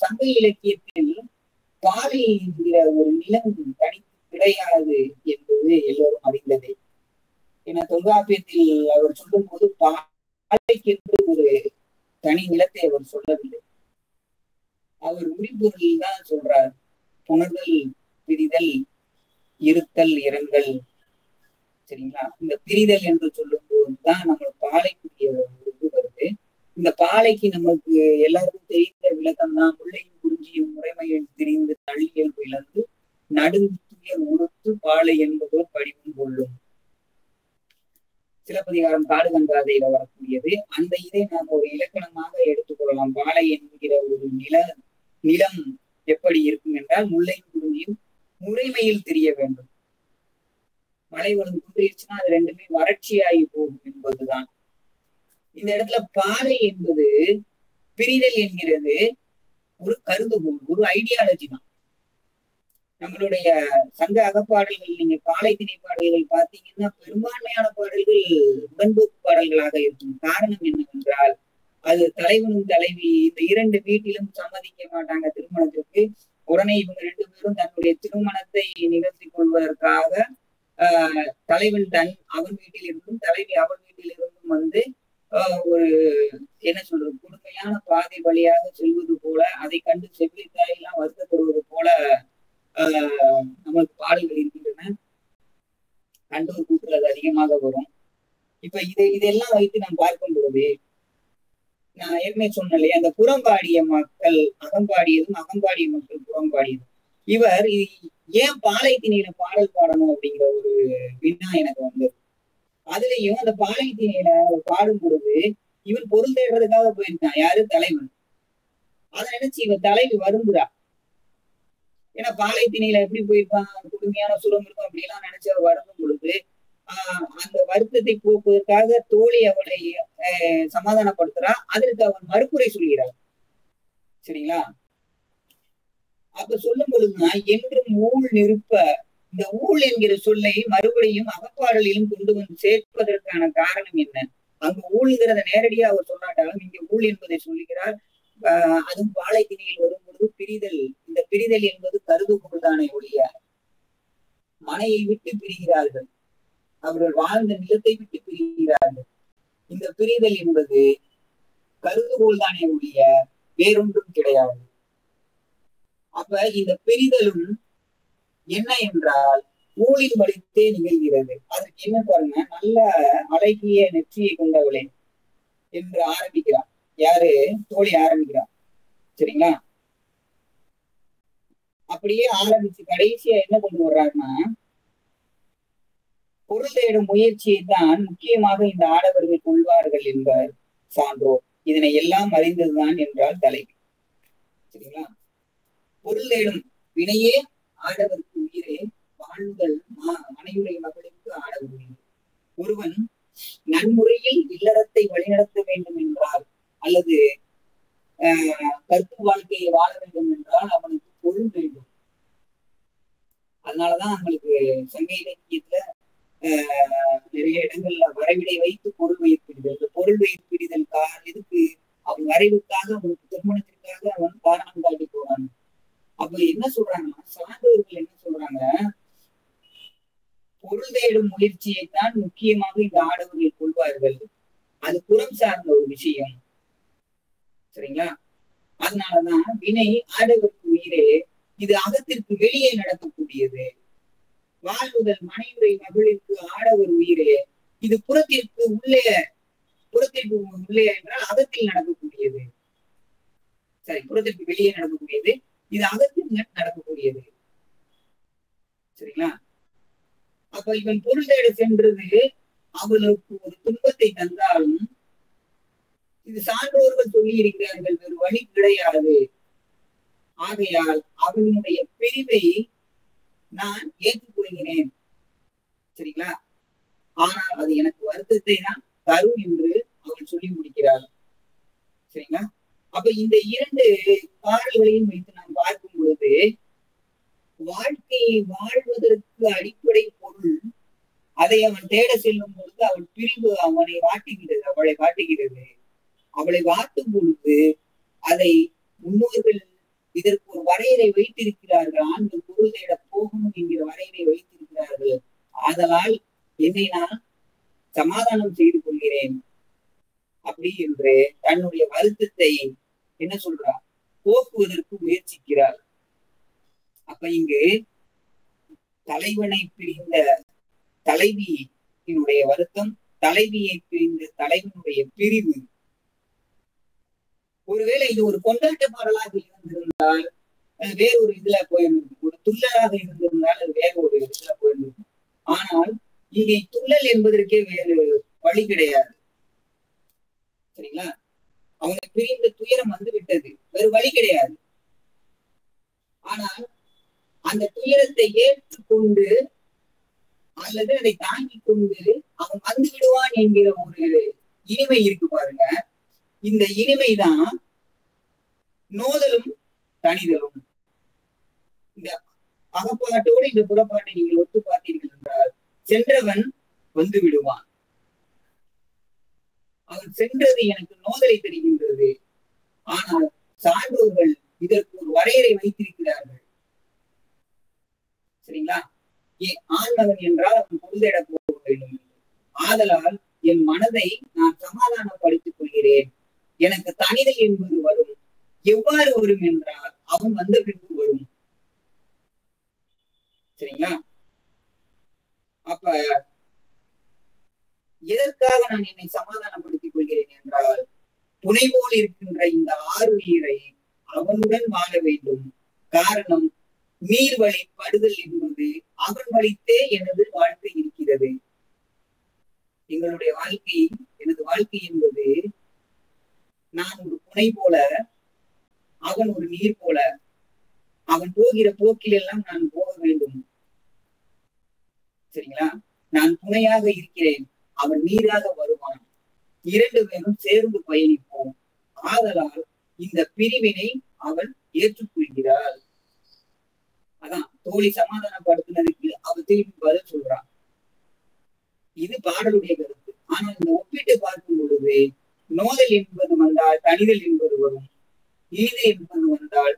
சங்க இலக்கியத்தில் பாறை என்கிற ஒரு நிலம் தனித்து கிடையாது என்பது எல்லோரும் அறிந்ததே. ஏன்னா தொல்காப்பியத்தில் அவர் சொல்லும் போது பாறைக்கென்று ஒரு தனி நிலத்தை அவர் சொல்லவில்லை. அவர் உரிபொருளில் தான் சொல்றார். புணர்தல், பிரிதல், இருத்தல், இரங்கல். சரிங்களா? இந்த பிரிதல் என்று சொல்லும் போதுதான் நம்ம பாலைக்குரிய இது வருது. இந்த பாலைக்கு நமக்கு எல்லாருக்கும் தெரிந்த விளக்கம் தான், முல்லையும் குறிஞ்சியும் முறைமையில் திரிந்து தள்ளியல் இழந்து நடுந்துயர் உறுத்து பாலை என்பதோர் படிவும் கொள்ளும். சிலப்பதிகாரம் காடு கங்காதையில வரக்கூடியது. அந்த இதை நாம் ஒரு இலக்கணமாக எடுத்துக்கொள்ளலாம். பாலை என்கிற ஒரு நிலம் எப்படி இருக்கும் என்றால், முல்லையும் குறிஞ்சியும் முறைமையில் தெரிய வேண்டும். மழை வளம் குன்றிருச்சுன்னா அது ரெண்டுமே வறட்சியாகி போகும் என்பதுதான். இந்த இடத்துல பாறை என்பது பிரிதல் என்கிறது ஒரு கருதுகோள், ஒரு ஐடியாலஜி தான். நம்மளுடைய சங்க அகப்பாடல்கள், நீங்க பாலை திணை பாடல்கள் பார்த்தீங்கன்னா பெரும்பான்மையான பாடல்கள் உடன்போக்கு பாடல்களாக இருக்கும். காரணம் என்னவென்றால், அது தலைவனும் தலைவி இந்த இரண்டு வீட்டிலும் சம்மதிக்க மாட்டாங்க திருமணத்திற்கு. உடனே இவங்க ரெண்டு பேரும் தன்னுடைய திருமணத்தை நிகழ்த்தி கொள்வதற்காக தலைவன் அவன் வீட்டில் இருந்தும் தலைவி அவன் வீட்டில் இருந்தும் வந்து ஒரு என்ன சொல்றது, கொடுமையான பாதை வழியாக செல்வது போல, அதை கண்டு செவிலித்தாய் எல்லாம் வருத்தப்படுவது போல நமக்கு பாடல்கள் இருக்கின்றன. கண்டோர் கூற்று அது அதிகமாக வரும். இப்ப இதெல்லாம் வைத்து நாம் பார்க்கும் பொழுது, நான் ஏற்கனவே சொன்னேன், அந்த புறம்பாடிய மக்கள் அகம்பாடியதும் அகம்பாடிய மக்கள் புறம்பாடியதும். இவர் ஏன் பாலை திணையில பாடல் பாடணும் அப்படிங்கிற ஒரு வினா எனக்கு வந்து, அதுலயும் அந்த பாலை திணையில பாடும் பொழுது இவன் பொருள் தேடுறதுக்காக போயிருக்கான். யாரு? தலைவன். அதை நினைச்சு இவன் தலைவி வருந்துறா. ஏன்னா பாலை திணையில எப்படி போயிருப்பான், கொடுமையான சுரம் இருக்கும் அப்படிலாம் நினைச்சு அவ வருந்தும் பொழுது அந்த வருத்தத்தை போக்குவதற்காக தோழி அவளை சமாதானப்படுத்துறா. அதற்கு அவன் மறுப்புரை சொல்கிறார். சரிங்களா? அப்ப சொல்லும் பொழுதுதான் என்றும் ஊழ் நிற்ப, இந்த ஊழ் என்கிற சொல்லை மறுபடியும் அகப்பாடலிலும் கொண்டு வந்து சேர்ப்பதற்கான காரணம் என்ன? அங்கு ஊழ்கிறத நேரடியா அவர் சொல்லாட்டாலும் இங்க ஊழ் என்பதை சொல்லுகிறார். அதுவும் பாலை திணையில் வரும் பொழுது பிரிதல். இந்த பிரிதல் என்பது கருதுகோள் தானே ஒழிய, மனையை விட்டு பிரிகிறார்கள், அவர்கள் வாழ்ந்த நிலத்தை விட்டு பிரிகிறார்கள். இந்த பிரிதல் என்பது கருதுகோள் தானே ஒழிய வேறொன்றும் கிடையாது. அப்ப இந்த பிரிதலும் என்ன என்றால் ஊழின் வழித்தே நிகழ்கிறது. அதற்கு என்ன பாருங்க, நல்ல அழகிய நெற்றியை கொண்டவளே என்று ஆரம்பிக்கிறான். யாரு? தோழி ஆரம்பிக்கிறான். சரிங்களா? அப்படியே ஆரம்பிச்சு கடைசியா என்ன கொண்டு வர்றாருன்னா, பொருள் தேடும் முயற்சியை தான் முக்கியமாக இந்த ஆடவர்கள் கொள்வார்கள் என்பார் சான்றோர். இதனை எல்லாம் அறிந்ததுதான் என்றால் தலைவி. சரிங்களா? பொருள் தேடும் வினையே ஆடவருக்கு உயிரே, வாழ்தல் மனையுடைய மகளுக்கு ஆட உரிமை. ஒருவன் நன்முறையில் இல்லறத்தை வழிநடத்த வேண்டும் என்றால் அல்லது கற்பு வாழ்க்கையை வாழ வேண்டும் என்றால் அவனுக்கு பொருள் வேண்டும். அதனாலதான் நம்மளுக்கு சங்க இலக்கியத்துல நிறைய இடங்கள்ல வரைவிடை வைத்து பொருள் வயிற்பிடிதல். இந்த பொருள் வயிற்பிடிதல் எதுக்கு? அவன் வரைவுக்காக, அவனுக்கு திருமணத்திற்காக அவன் காரணம் காட்டி போறான். அப்ப என்ன சொல்றாங்கன்னா, சான்றோர்கள் என்ன சொல்றாங்க, பொருள் தேடும் முயற்சியைத்தான் முக்கியமாக இந்த ஆடவர்கள் கொள்வார்கள். அது புறம் சார்ந்த ஒரு விஷயம். சரிங்களா? அதனாலதான் வினை ஆடவருக்கு உயிரே, இது அகத்திற்கு வெளியே நடக்கக்கூடியது. வாழ்வுதல் மனையுரை மகளிருக்கு ஆடவர் உயிரே, இது புறத்திற்கு உள்ளே என்றால் அகத்தில் நடக்கக்கூடியது. சரி, புறத்திற்கு வெளியே நடக்கக்கூடியது, இது அகத்தில் நடக்கக்கூடியது. சரிங்களா? அப்ப இவன் பொருள் தேட சென்றது அவளுக்கு ஒரு துன்பத்தை தந்தாலும் இது சான்றோர்கள் சொல்லி இருக்கிறார்கள், வேறு வழி கிடையாது. ஆகையால் அவனுடைய பிரிவை நான் ஏற்றுக்கொள்கிறேன். சரிங்களா? ஆனால் அது எனக்கு வருத்தத்தை தான் தரும் என்று அவள் சொல்லி முடிக்கிறாள். சரிங்களா? அப்ப இந்த இரண்டு பாடல்களையும் வைத்து நாம் பார்க்கும் பொழுது, வாழ்க்கையை வாழ்வதற்கு அடிப்படை பொருள், அதை அவன் தேட செல்லும் பொழுது அவள் பிரிவு அவனை வாட்டுகிறது, அவளை வாட்டுகிறது. அவளை வாட்டும் பொழுது அதை முன்னோர்கள் இதற்கு ஒரு வரையறை வைத்திருக்கிறார்கள். ஆண்கள் பொருள் தேட போகணும் என்கிற வரையறை வைத்திருக்கிறார்கள். ஆதலால் என்னை நான் சமாதானம் செய்து கொள்கிறேன் அப்படி என்று தன்னுடைய வருத்தத்தை என்ன சொல்றார், போக்குவதற்கு முயற்சிக்கிறார். அப்ப இங்கு தலைவனை பிரிந்த தலைவியினுடைய வருத்தம், தலைவியை பிரிந்த தலைவனுடைய பிரிவு. ஒருவேளை இது ஒரு கொண்டாட்ட பாடலாக இருந்திருந்தால் வேற ஒரு இதுல போயிருந்திருக்கும், ஒரு துள்ளலாக இருந்திருந்தால் அது வேற ஒரு இதுல போயிருந்திருக்கும். ஆனால் இங்கே துள்ளல் என்பதற்கே வேறு வழி கிடையாது. சரிங்களா? அவனை பிரிந்த துயரம் வந்து விட்டது, வேறு வழி கிடையாது. ஆனால் அந்த துயரத்தை ஏற்றுக்கொண்டு அல்லது அதை தாங்கி கொண்டு அவன் வந்து விடுவான் என்கிற ஒரு இனிமை இருக்கு பாருங்க. இந்த இனிமைதான் நோதலும் தனிதலும். இந்த அகப்பாட்டோடு இந்த புறப்பாட்டை நீங்கள் ஒத்து பார்த்தீர்கள் என்றால், சென்றவன் வந்து விடுவான். அவன் சென்றது எனக்கு நோதலை தெரிகின்றது. ஆனால் சான்றோர்கள் இதற்கு ஒரு வரையறை வைத்திருக்கிறார்கள். சரிங்களா? ஆண்மகன் என்றால் அவன் பொருளேட போக வேண்டும். ஆதலால் என் மனதை நான் சமாதானப்படுத்திக் கொள்கிறேன். எனக்கு தனிதை என்பது வரும். எவ்வாறு வரும் என்றால் அவன் வந்த பின்பு வரும். சரிங்களா? அப்ப எதற்காக நான் என்னை சமாதானப்படுத்திக் கொள்கிறேன் என்றால், துணை போல் இருக்கின்ற இந்த ஆறுயிரை அவனுடன் வாழ வேண்டும். காரணம், நீர் வழி படுதல் என்பது அவன் வழித்தே எனது வாழ்க்கை இருக்கிறது. எங்களுடைய வாழ்க்கை, எனது வாழ்க்கை என்பது நான் ஒரு துணை போல, அவன் ஒரு நீர் போல. அவன் போகிற போக்கில் எல்லாம் நான் போக வேண்டும். சரிங்களா? நான் துணையாக இருக்கிறேன், அவன் நீராக வருவான். இரண்டு பேரும் சேர்ந்து பயணிப்போம். ஆதலால் இந்த பிரிவினை அவள் ஏற்றுக்கொள்கிறாள். அதான் தோழி சமாதானப்படுத்தினதுக்கு அவள் திருப்பி பதில் சொல்றான். இது பாடலுடைய கருத்து. ஆனால் இந்த ஒப்பிட்டு பார்க்கும் பொழுது, நோதல் என்பது வந்தால் தனிதல் என்பது வரும், ஈது என்பது வந்தால்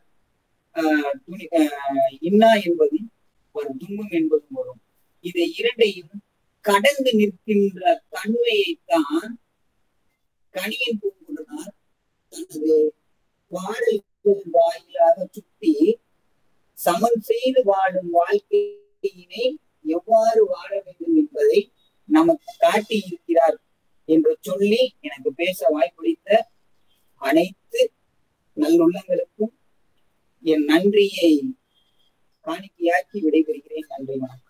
இன்னா என்பதும் வரும், துன்பம் என்பதும் வரும். இதை இரண்டையும் கடந்து நிற்கின்ற தன்மையைத்தான் கணியன் பூங்குன்றனார் தனது பாடல்கள் வாயிலாக சுட்டி சமன் செய்து வாழும் வாழ்க்கையினை எவ்வாறு வாழ வேண்டும் என்பதை நமக்கு காட்டி இருக்கிறார் என்று சொல்லி எனக்கு பேச வாய்ப்பளித்த அனைத்து நல்லுள்ளங்களுக்கும் என் நன்றியை காணிக்கையாக்கி விடைபெறுகிறேன். நன்றி, வணக்கம்.